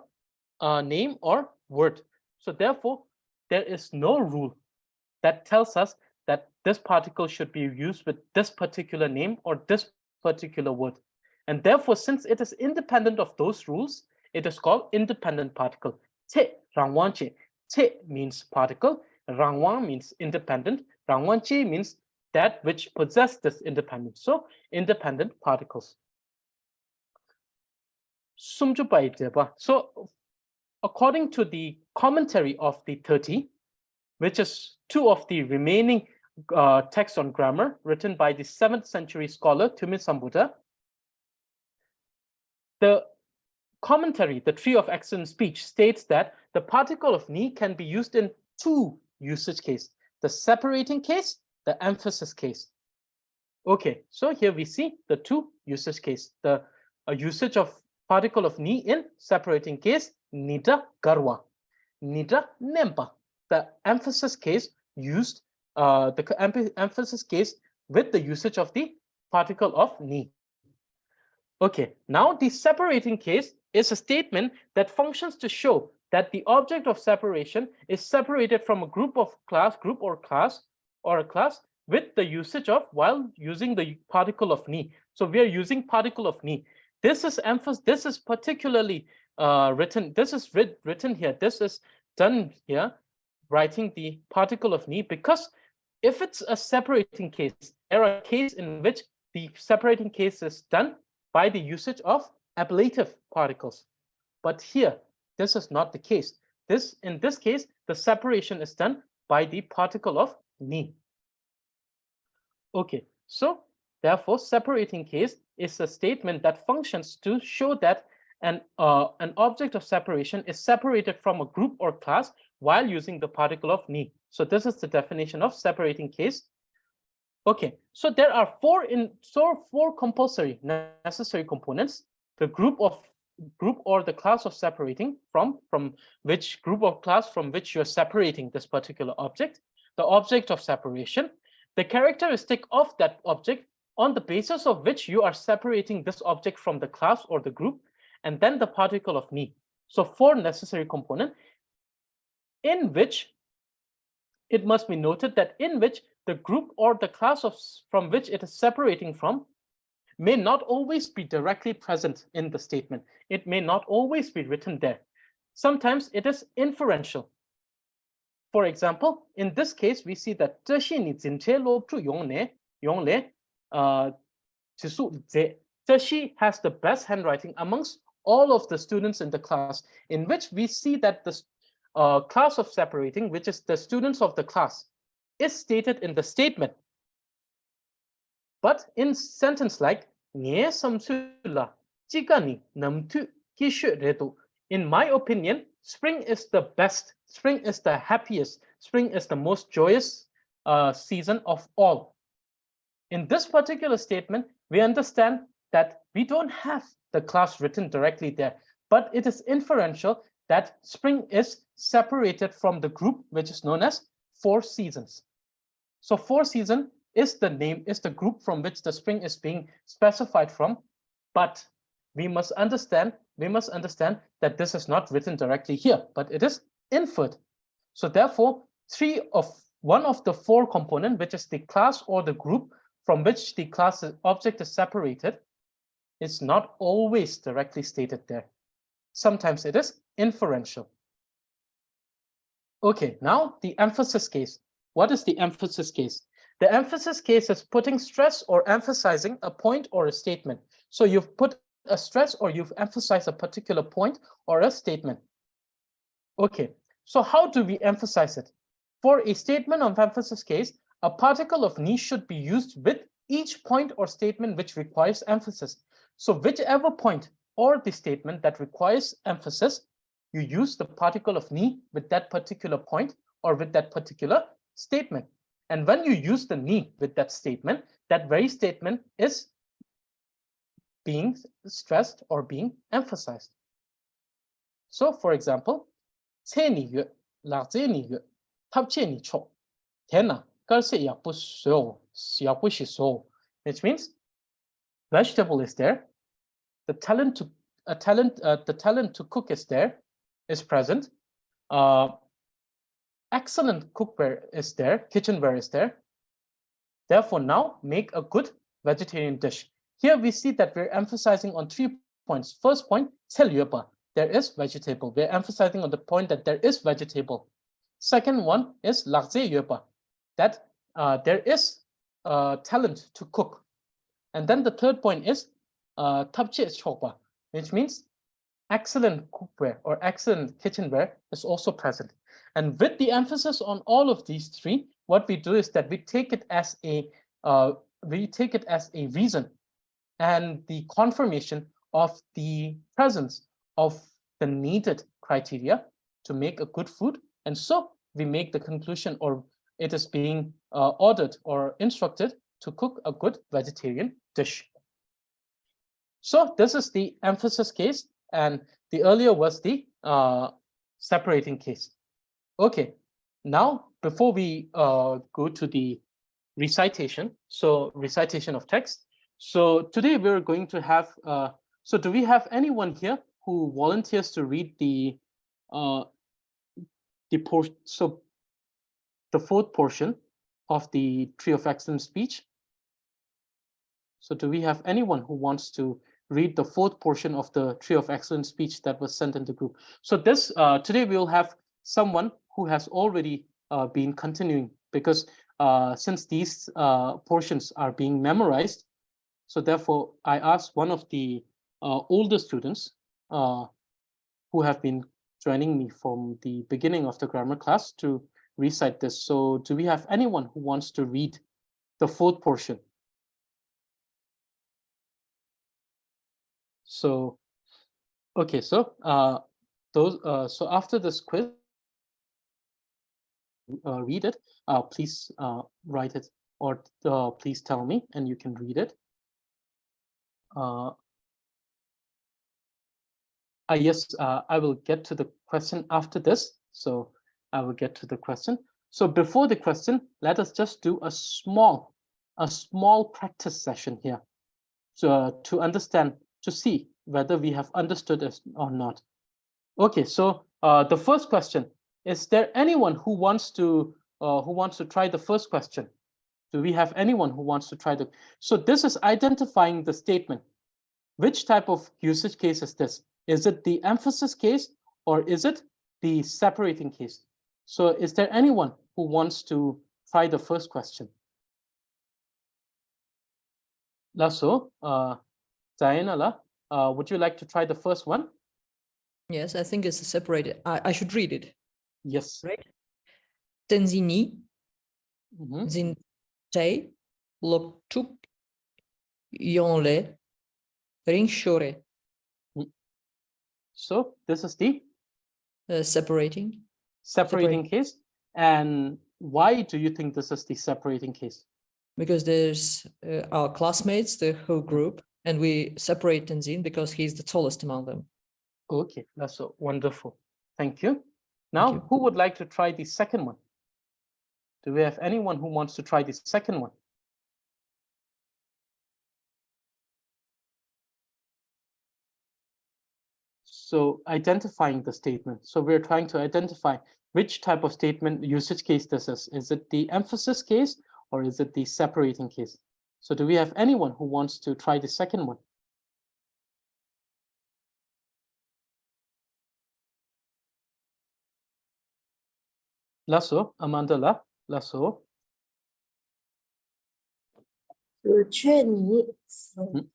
word. So therefore, there is no rule that tells us that this particle should be used with this particular name or this particular word. And therefore, since it is independent of those rules, it is called independent particle. Che rangwangche. Che means particle. Rangwang means independent. Rangwangche means that which possess this independence. So independent particles. So according to the commentary of the 30, which is 2 of the remaining texts on grammar written by the 7th century scholar Tumit Sambuddha, the commentary, the Tree of Excellent Speech, states that the particle of ni can be used in 2 usage cases: the separating case, the emphasis case. Okay, so here we see the 2 usage cases. The usage of particle of ni in separating case, nida garwa, nida nempa. The emphasis case used emphasis case with the usage of the particle of ni. Okay, now the separating case is a statement that functions to show that the object of separation is separated from a group or class with the usage of while using the particle of ni. So we are using particle of ni. This is particularly written. This is written here. This is done here, writing the particle of ni, because if it's a separating case, there are cases in which the separating case is done by the usage of ablative particles. But here, this is not the case. In this case, the separation is done by the particle of ni. Okay, so therefore, separating case is a statement that functions to show that an object of separation is separated from a group or class while using the particle of ni. So this is the definition of separating case. Okay, so there are four compulsory necessary components: the group or the class of separating from which group or class from which you're separating this particular object, the object of separation, the characteristic of that object on the basis of which you are separating this object from the class or the group, and then the particle of ni. So four necessary components, in which it must be noted that in which the group or the class from which it is separating from may not always be directly present in the statement. It may not always be written there. Sometimes it is inferential. For example, in this case, we see that 这是你今天录出用来指数这she has the best handwriting amongst all of the students in the class, in which we see that the class of separating, which is the students of the class, is stated in the statement. But in sentence like in my opinion, spring is the best, spring is the happiest, spring is the most joyous season of all. In this particular statement, we understand that we don't have the class written directly there, but it is inferential that spring is separated from the group, which is known as four seasons. So four seasons is the group from which the spring is being specified from, but we must understand that this is not written directly here, but it is inferred. So therefore, one of the four components, which is the class or the group from which the class object is separated, is not always directly stated there. Sometimes it is inferential. Okay, now the emphasis case. What is the emphasis case? The emphasis case is putting stress or emphasizing a point or a statement. So you've put a stress or you've emphasized a particular point or a statement. Okay, so how do we emphasize it? For a statement of emphasis case, a particle of ni should be used with each point or statement which requires emphasis. So whichever point or the statement that requires emphasis, you use the particle of ni with that particular point or with that particular statement. And when you use the ni with that statement, that very statement is being stressed or being emphasized. So for example, which means vegetable is there, the talent to cook is there, is present, excellent cookware is there, kitchenware is there. Therefore, now make a good vegetarian dish. Here we see that we're emphasizing on 3 points. First point, there is vegetable. We're emphasizing on the point that there is vegetable. Second one is that there is talent to cook. And then the third point is which means excellent cookware or excellent kitchenware is also present. And with the emphasis on all of these three, what we do is that we take it as a reason and the confirmation of the presence of the needed criteria to make a good food. And so we make the conclusion, or it is being ordered or instructed to cook a good vegetarian dish. So this is the emphasis case, and the earlier was the separating case. Okay, now before we go to the recitation, so recitation of text. So today we're going to have, so do we have anyone here who volunteers to read the so the fourth portion of the Tree of Excellence speech? So do we have anyone who wants to read the fourth portion of the Tree of Excellence speech that was sent in the group? So this today we'll have someone who has already been continuing, because since these portions are being memorized, so therefore I asked one of the older students who have been joining me from the beginning of the grammar class to recite this. So do we have anyone who wants to read the fourth portion? So, okay, so so after this quiz, read it. Please write it, or please tell me, and you can read it. Yes, I will get to the question after this. So I will get to the question. So before the question, let us just do a small practice session here, to understand, to see whether we have understood it or not. Okay, so the first question: is there anyone who wants to try the first question? Do we have anyone who wants to try the? So this is identifying the statement. Which type of usage case is this? Is it the emphasis case, or is it the separating case? So is there anyone who wants to try the first question? Lasso, Diana, would you like to try the first one? Yes, I think it's separated. I should read it. Yes. Right. Tenzini, Mm-hmm. Zin Tay, Lok Tuk, Yonle, Ring Shore. So this is the Separating case. And why do you think this is the separating case? Because there's our classmates, the whole group, and we separate Tenzin because he's the tallest among them. Okay, that's so wonderful. Thank you. Now, who would like to try the second one? Do we have anyone who wants to try the second one? So identifying the statement. So we're trying to identify which type of statement usage case this is. Is it the emphasis case, or is it the separating case? So do we have anyone who wants to try the second one? Lasso, Amanda Lasso. 只劝你死，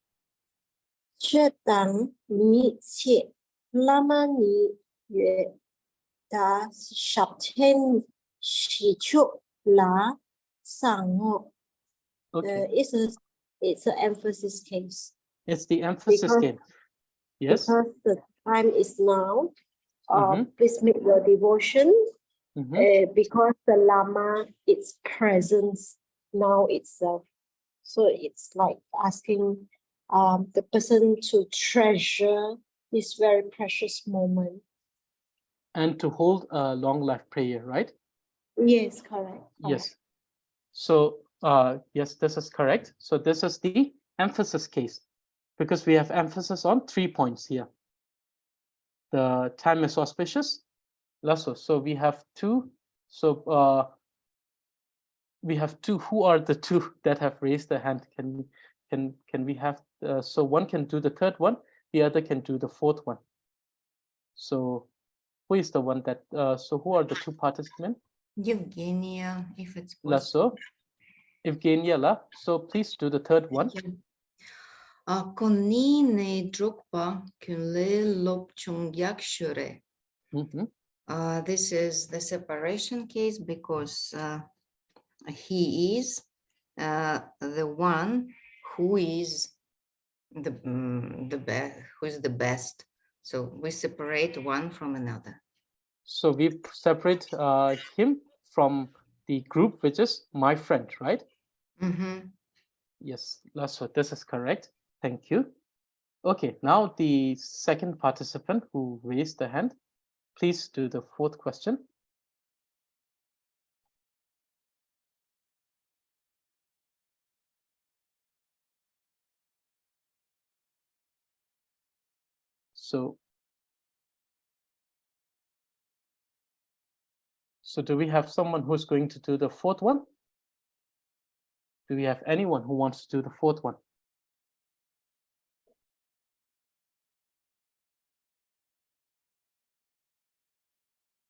却当你切，那么你越打十天喜出来上我。Okay. It's an emphasis case. It's the emphasis case. Yes. Because the time is now. Please make your devotion. Because the Lama, its presence now itself. So it's like asking the person to treasure this very precious moment. And to hold a long life prayer, right? Yes, correct. Yes. So yes, this is correct. So this is the emphasis case, because we have emphasis on 3 points here. The time is auspicious. Lasso. So we have two. So we have two. Who are the two that have raised their hand? Can we have? So one can do the third one. The other can do the fourth one. So who is the one that? So who are the two participants? Evgenia, if it's possible. Lasso. Evgenia, so please do the third one. Konine Drubpay kunle lopchung shure. This is the separation case because he is the one who is the best. So we separate one from another. So we separate him from the group, which is my friend, right? Yes, Lasso, this is correct. Thank you. Okay, now the second participant who raised the hand, please do the fourth question. So do we have someone who's going to do the fourth one? Do we have anyone who wants to do the fourth one?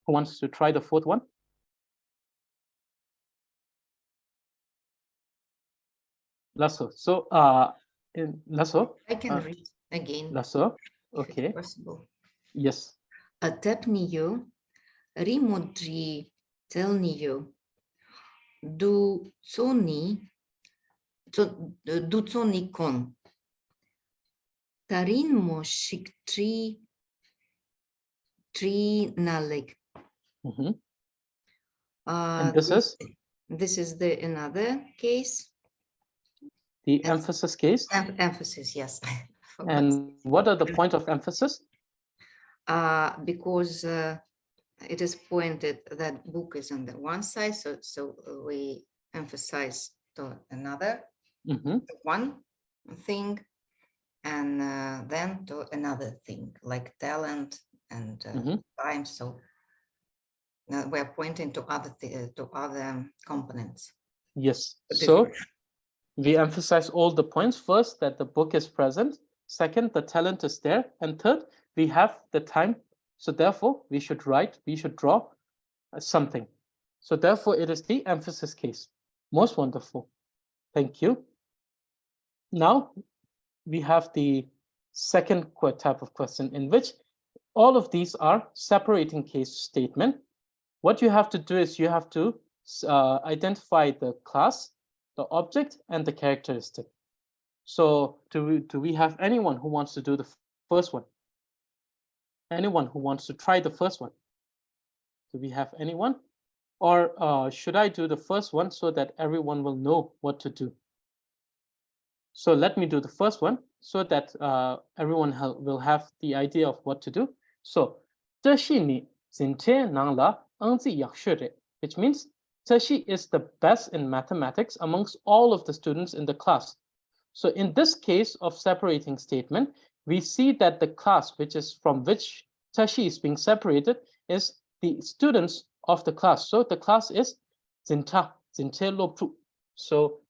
Who wants to try the fourth one? Lasso. So in Lasso. I can read again. Lasso. If it's Okay. possible. Yes. Atepniyo, rimodri telniyo, duconi kon. Tarin moshik tri nalik. And this is the another case. The emphasis case. Emphasis, yes. And what are the point of emphasis? Because it is pointed that book is on the one side, so we emphasize to another one thing, and then to another thing like talent and time. So we're pointing to other components. Yes. So we emphasize all the points. First, that the book is present. Second, the talent is there. And third, we have the time. So therefore, we should draw something. So therefore, it is the emphasis case. Most wonderful. Thank you. Now, we have the second type of question in which all of these are separating case statement. What you have to do is you have to identify the class, the object, and the characteristic. So do we have anyone who wants to do the first one? Anyone who wants to try the first one? Do we have anyone? Or should I do the first one so that everyone will know what to do? So let me do the first one so that everyone will have the idea of what to do. So, 这是你今天拿了11样学的, which means 这是 is the best in mathematics amongst all of the students in the class. So in this case of separating statement, we see that the class from which 这是 is being separated is the students of the class. So the class is 今天落铺. So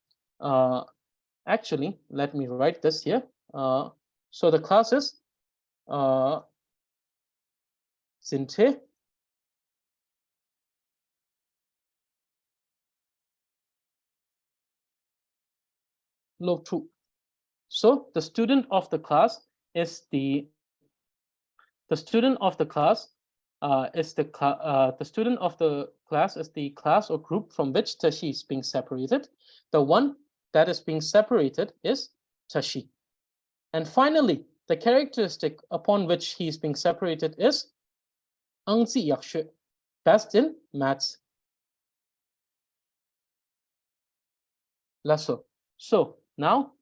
actually, let me write this here. So the class is 今天 落铺. So the student of the class is the student of the class is the student of the class is the class or group from which Tashi is being separated. The one that is being separated is Tashi. And finally, the characteristic upon which he is being separated is 11字약学, best in maths. Lasso. So now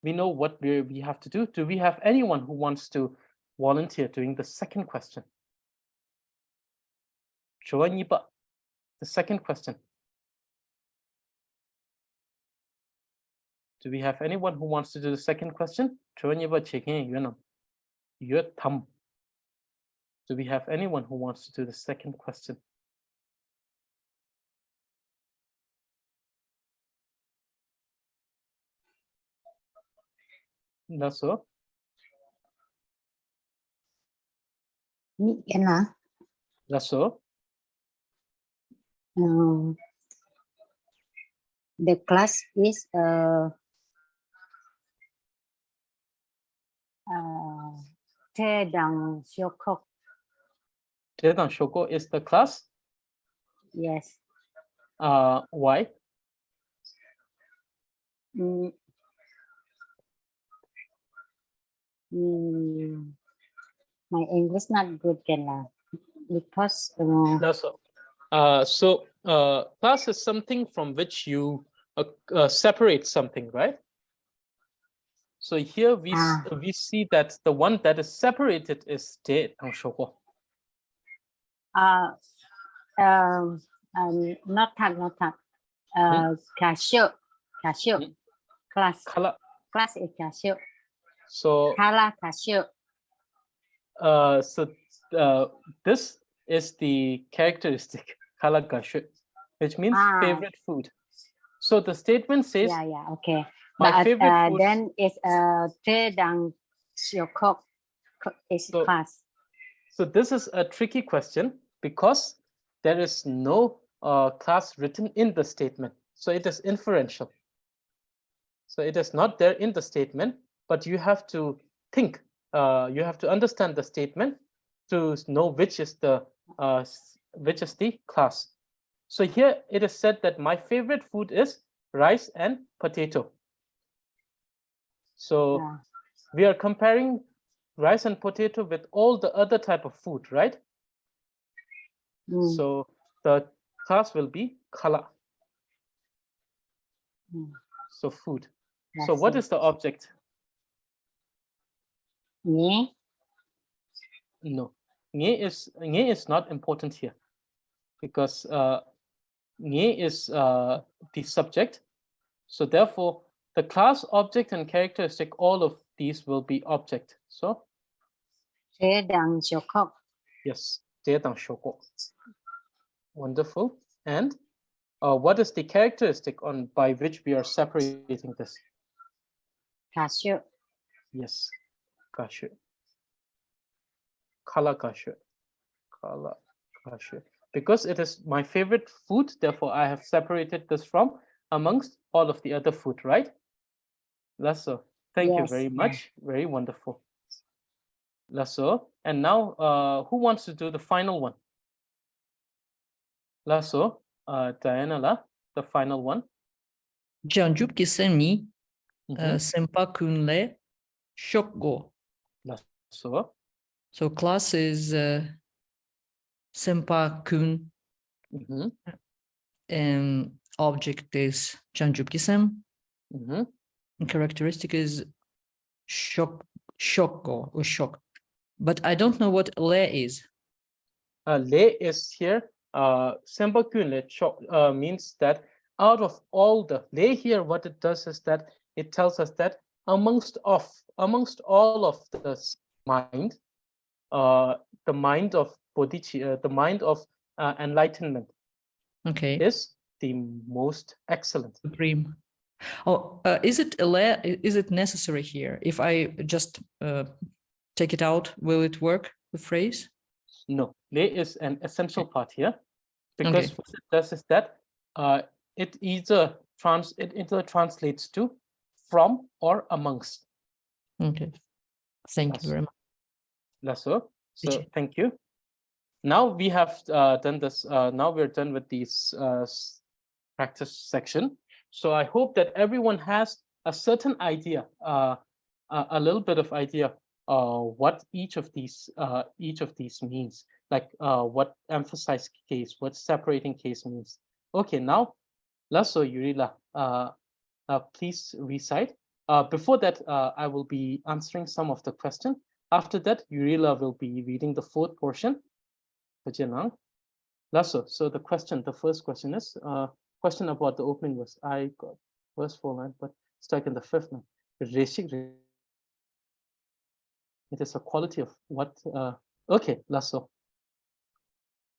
we know what we have to do. Do we have anyone who wants to volunteer doing the second question? The second question. Do we have anyone who wants to do the second question? Do we have anyone who wants to do the second question? Lasso. Lasso. The class is Tibetan Shoko. Tibetan Shoko is the class? Yes. Why? My English not good, because so class is something from which you separate something, right? So here we see that the one that is separated is Tibetan Shoko. Not cashier. Class is cashier. So Kala cashier. This is the characteristic kalakashu, which means favorite food. So the statement says, yeah, okay. my But favorite food. then it's Tre Dang Xiokok is class. So this is a tricky question because there is no class written in the statement. So it is inferential. So it is not there in the statement, but you have to think. You have to understand the statement to know which is the class. So here it is said that my favorite food is rice and potato. So we are comparing rice and potato with all the other type of food, right? So the class will be khala. So food. So what is the object? Nye. No, nye is not important here because nye is the subject. So therefore, the class, object, and characteristic, all of these will be object. So Tre Dang Xiokok. yes, Tibetan Grammar. Wonderful. And what is the characteristic on by which we are separating this? Kashu. Yes, kashu. Kala kashu. Kala kashu. Because it is my favorite food, therefore I have separated this from amongst all of the other food, right? Lasso. Thank you very much. Very wonderful. Lasso. And now, who wants to do the final one? Lasso. Diana, the final one. Janjup kisemi sempa kunle shokgo. Lasso. So class is sempa kun, and object is Janjup kisem. And characteristic is shokgo or shok. But I don't know what le is. Le is here. Sempa kunle means that out of all the le here, what it does is that it tells us that amongst all of the mind, the mind of bodhicitta, the mind of enlightenment, is the most excellent. Supreme. Oh, is it necessary here? If I just take it out, will it work? The phrase? No, le is an essential part here, because what it does is that it either translates to from or amongst. Okay, thank you very much. Lasso. So thank you. Now we have done this. Now we're done with these practice section. So I hope that everyone has a certain idea, a little bit of idea what each of these means, like what emphasized case, what separating case means. Okay, now Lasso, Yurila, please recite. Before that, I will be answering some of the question. After that, Yurila will be reading the fourth portion. Lasso, so the first question is question about the opening verse. I got verse 4 line, but stuck in the fifth line. It is a quality of what? Okay, Lasso.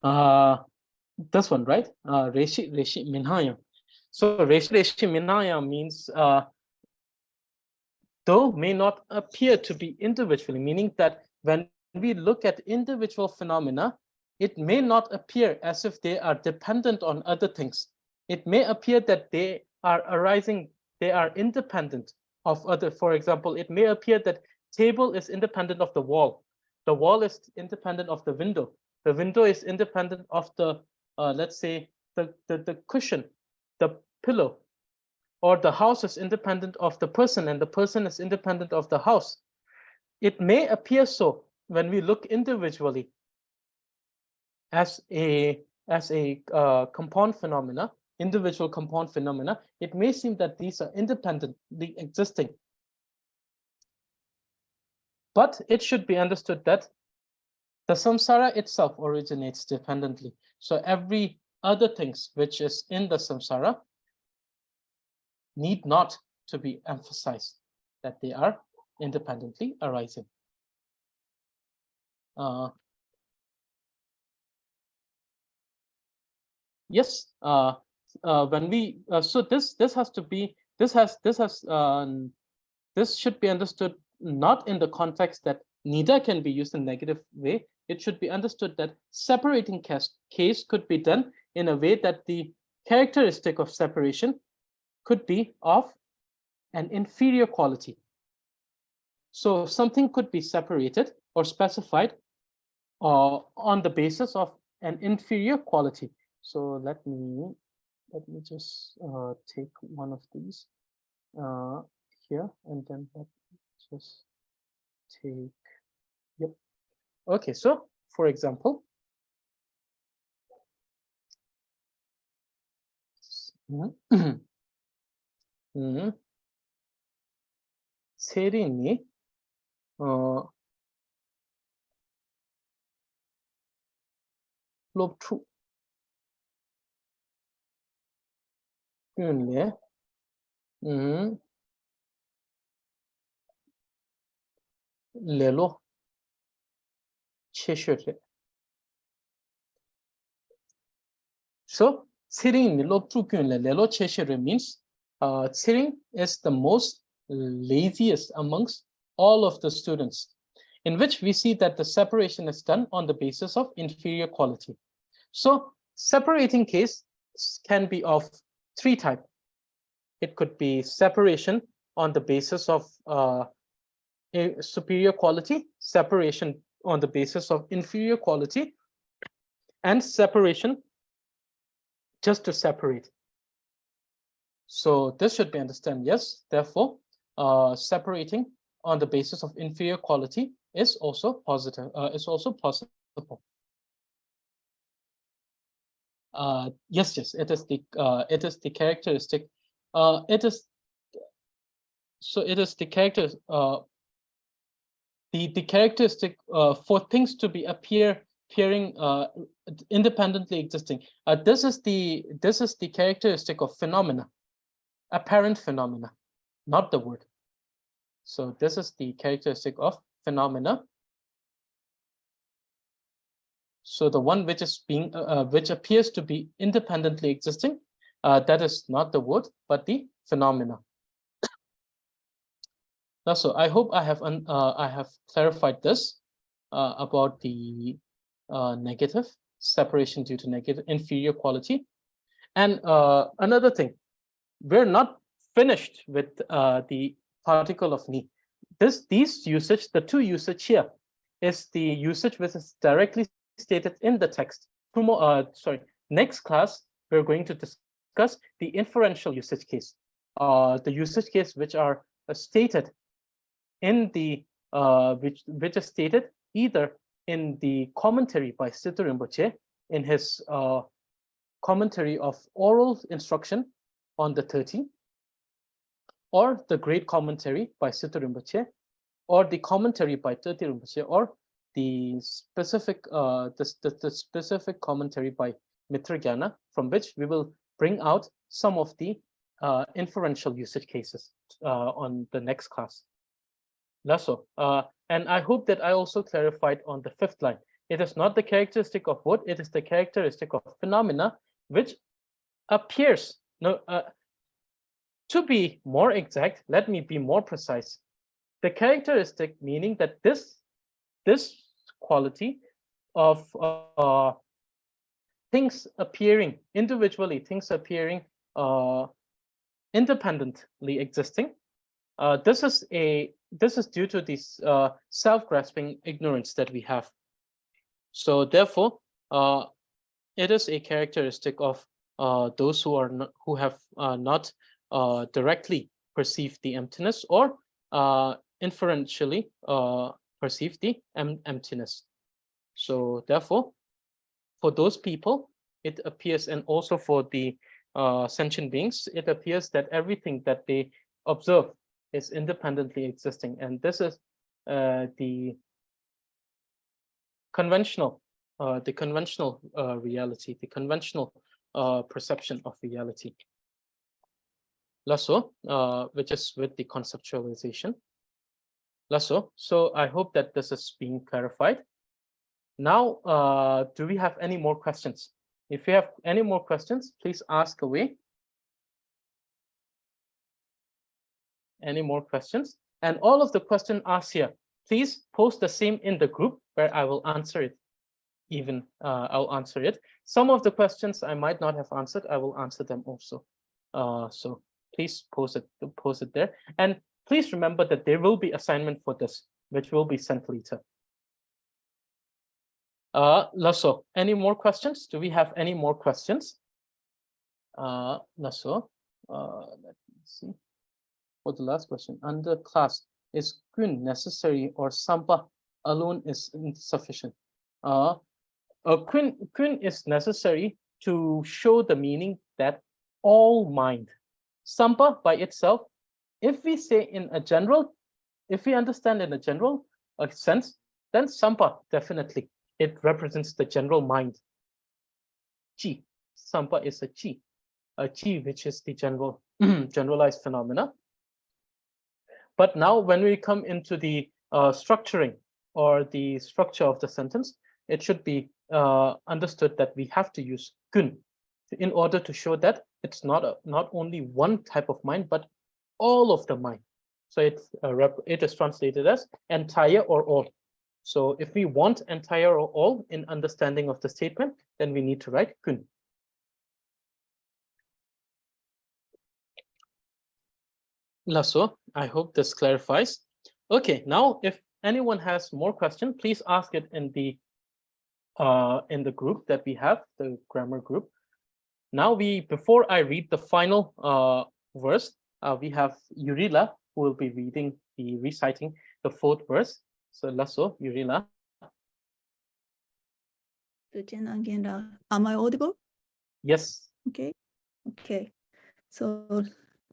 This one, right? Reshi Minhaya. So Reshi Minhaya means though may not appear to be individually, meaning that when we look at individual phenomena, it may not appear as if they are dependent on other things. It may appear that they are arising, they are independent of other. For example, it may appear that table is independent of the wall. The wall is independent of the window. The window is independent of the, let's say, the cushion, the pillow. Or the house is independent of the person and the person is independent of the house. It may appear so when we look individually as a compound phenomena, individual compound phenomena. It may seem that these are independently existing. But it should be understood that the samsara itself originates dependently. So every other things which is in the samsara need not to be emphasized, that they are independently arising. Yes, when we so this has to be this should be understood not in the context that neither can be used in negative way. It should be understood that separating case could be done in a way that the characteristic of separation could be of an inferior quality. So something could be separated or specified on the basis of an inferior quality. So let me just take one of these here, and then let me just take, yep. Okay, so for example, 세린이 롭투 네. 레로 체셔레. So Tsiring Loptukyunle Lelo Cheshire means Tsiring is the most laziest amongst all of the students, in which we see that the separation is done on the basis of inferior quality. So separating case can be of three types. It could be separation on the basis of a superior quality, separation on the basis of inferior quality, and separation just to separate. So this should be understood. Yes, therefore, separating on the basis of inferior quality is also positive. Is also possible. Yes, it is the characteristic. It is the character. The characteristic for things to be appearing independently existing. This is the characteristic of phenomena, apparent phenomena, not the word. So this is the characteristic of phenomena. So the one which is being which appears to be independently existing, that is not the word, but the phenomena. Now, so I hope I have clarified this about the negative separation due to negative inferior quality. And another thing, we're not finished with the particle of ni. These usage, the two usage here, is the usage which is directly stated in the text. Next class, we're going to discuss the inferential usage case, the usage case which are stated in the which is stated either in the commentary by Siddha Rinpoche in his commentary of oral instruction on the 30, or the great commentary by Siddha Rinpoche, or the commentary by 30 Rinpoche, or the specific the specific commentary by Mitra Gyana, from which we will bring out some of the inferential usage cases on the next class. Lasso. And I hope that I also clarified on the fifth line. It is not the characteristic of what, it is the characteristic of phenomena which appears. No, to be more exact, let me be more precise. The characteristic meaning that this quality of things appearing individually, things appearing independently existing. This is due to this self-grasping ignorance that we have. So therefore, it is a characteristic of those who have not directly perceived the emptiness, or inferentially perceived the emptiness. So therefore, for those people, it appears, and also for the sentient beings, it appears that everything that they observe is independently existing, and this is the conventional reality, the conventional perception of reality. Lasso, which is with the conceptualization. Lasso. So I hope that this is being clarified. Now, do we have any more questions? If you have any more questions, please ask away. Any more questions? And all of the questions asked here, please post the same in the group where I will answer it. Even I'll answer it. Some of the questions I might not have answered, I will answer them also. So please post it there. And please remember that there will be assignment for this, which will be sent later. Lasso, any more questions? Do we have any more questions? Lasso, let me see. For the last question, under class, is kun necessary or sampa alone is insufficient? Kun is necessary to show the meaning that all mind. Sampa by itself, if we say in a general, if we understand in a general sense, then sampa definitely, it represents the general mind. Chi, sampa is a chi which is the general generalized phenomena. But now when we come into the structuring or the structure of the sentence, it should be understood that we have to use kun in order to show that it's not only one type of mind, but all of the mind. So it is translated as entire or all. So if we want entire or all in understanding of the statement, then we need to write kun. Lasso, I hope this clarifies. Okay, now if anyone has more questions, please ask it in the group that we have, the grammar group. Now before I read the final verse, we have Yurila who will be reciting the fourth verse. So Lasso, Yurila. Am I audible? Yes. Okay. Okay. So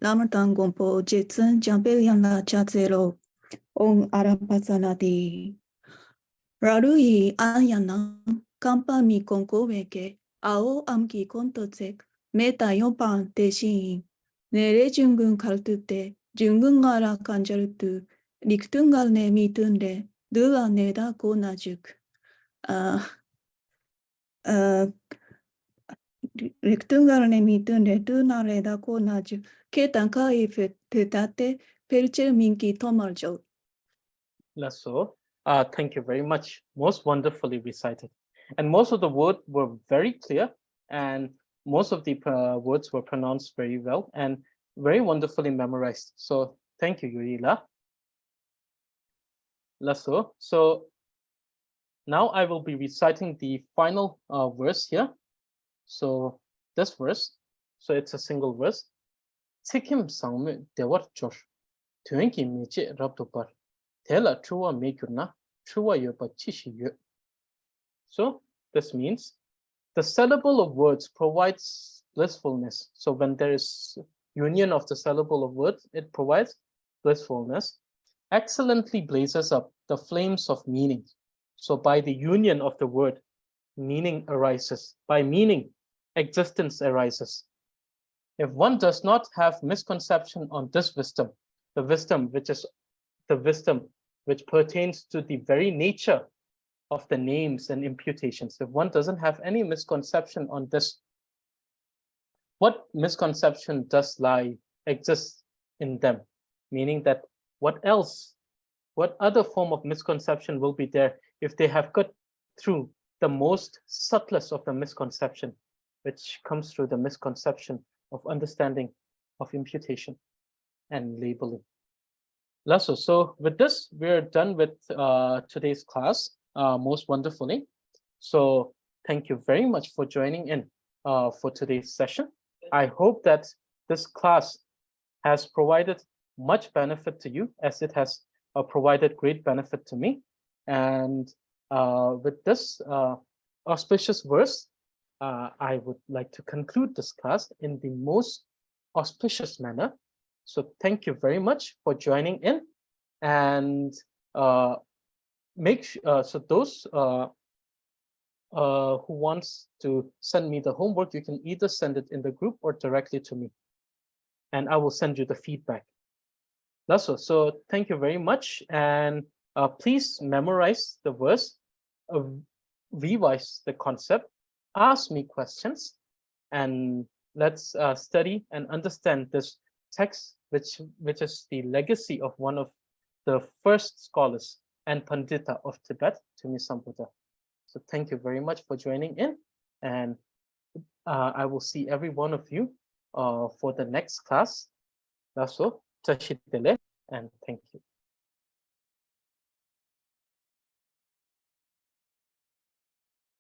Ramadan Gompo Jitsun Jambilian La Chatzero On Arapazanadi Rarui Ayana Kampa mi Konkoveke Ao Amki Kontotsek Meta Yopan Teshin Nere Jungun Kaltute Jungungara Kanjarutu Liktungal ne mitunde Dua Neda Konajuk Rectungarne mitunde tu nareda konaju, ketanka if tetate perche minki tomarjo. Lasso, thank you very much. Most wonderfully recited. And most of the words were very clear, and most of the words were pronounced very well and very wonderfully memorized. So thank you, Yurila. Lasso. So now I will be reciting the final verse here. So this verse, so it's a single verse. Sikim sangme dewar chor. Tuenki meche rabdopar. Tela truwa mekurna, truwa yoba chishi yo. So this means the syllable of words provides blissfulness. So when there is union of the syllable of words, it provides blissfulness. Excellently blazes up the flames of meaning. So by the union of the word, meaning arises. By meaning, existence arises. If one does not have misconception on this wisdom, the wisdom which is the wisdom which pertains to the very nature of the names and imputations, if one doesn't have any misconception on this, what misconception does exist in them? Meaning that what other form of misconception will be there if they have got through the most subtlest of the misconception, which comes through the misconception of understanding of imputation and labeling. Lasso, so with this, we're done with today's class most wonderfully. So thank you very much for joining in for today's session. I hope that this class has provided much benefit to you as it has provided great benefit to me. And with this auspicious verse, I would like to conclude this class in the most auspicious manner. So thank you very much for joining in, and so those who wants to send me the homework, you can either send it in the group or directly to me, and I will send you the feedback. So thank you very much, and please memorize the verse revise the concept, ask me questions, and let's study and understand this text, which is the legacy of one of the first scholars and Pandita of Tibet, Tumi Sambuddha. So thank you very much for joining in, and I will see every one of you for the next class. That's all. Tashitele, and thank you.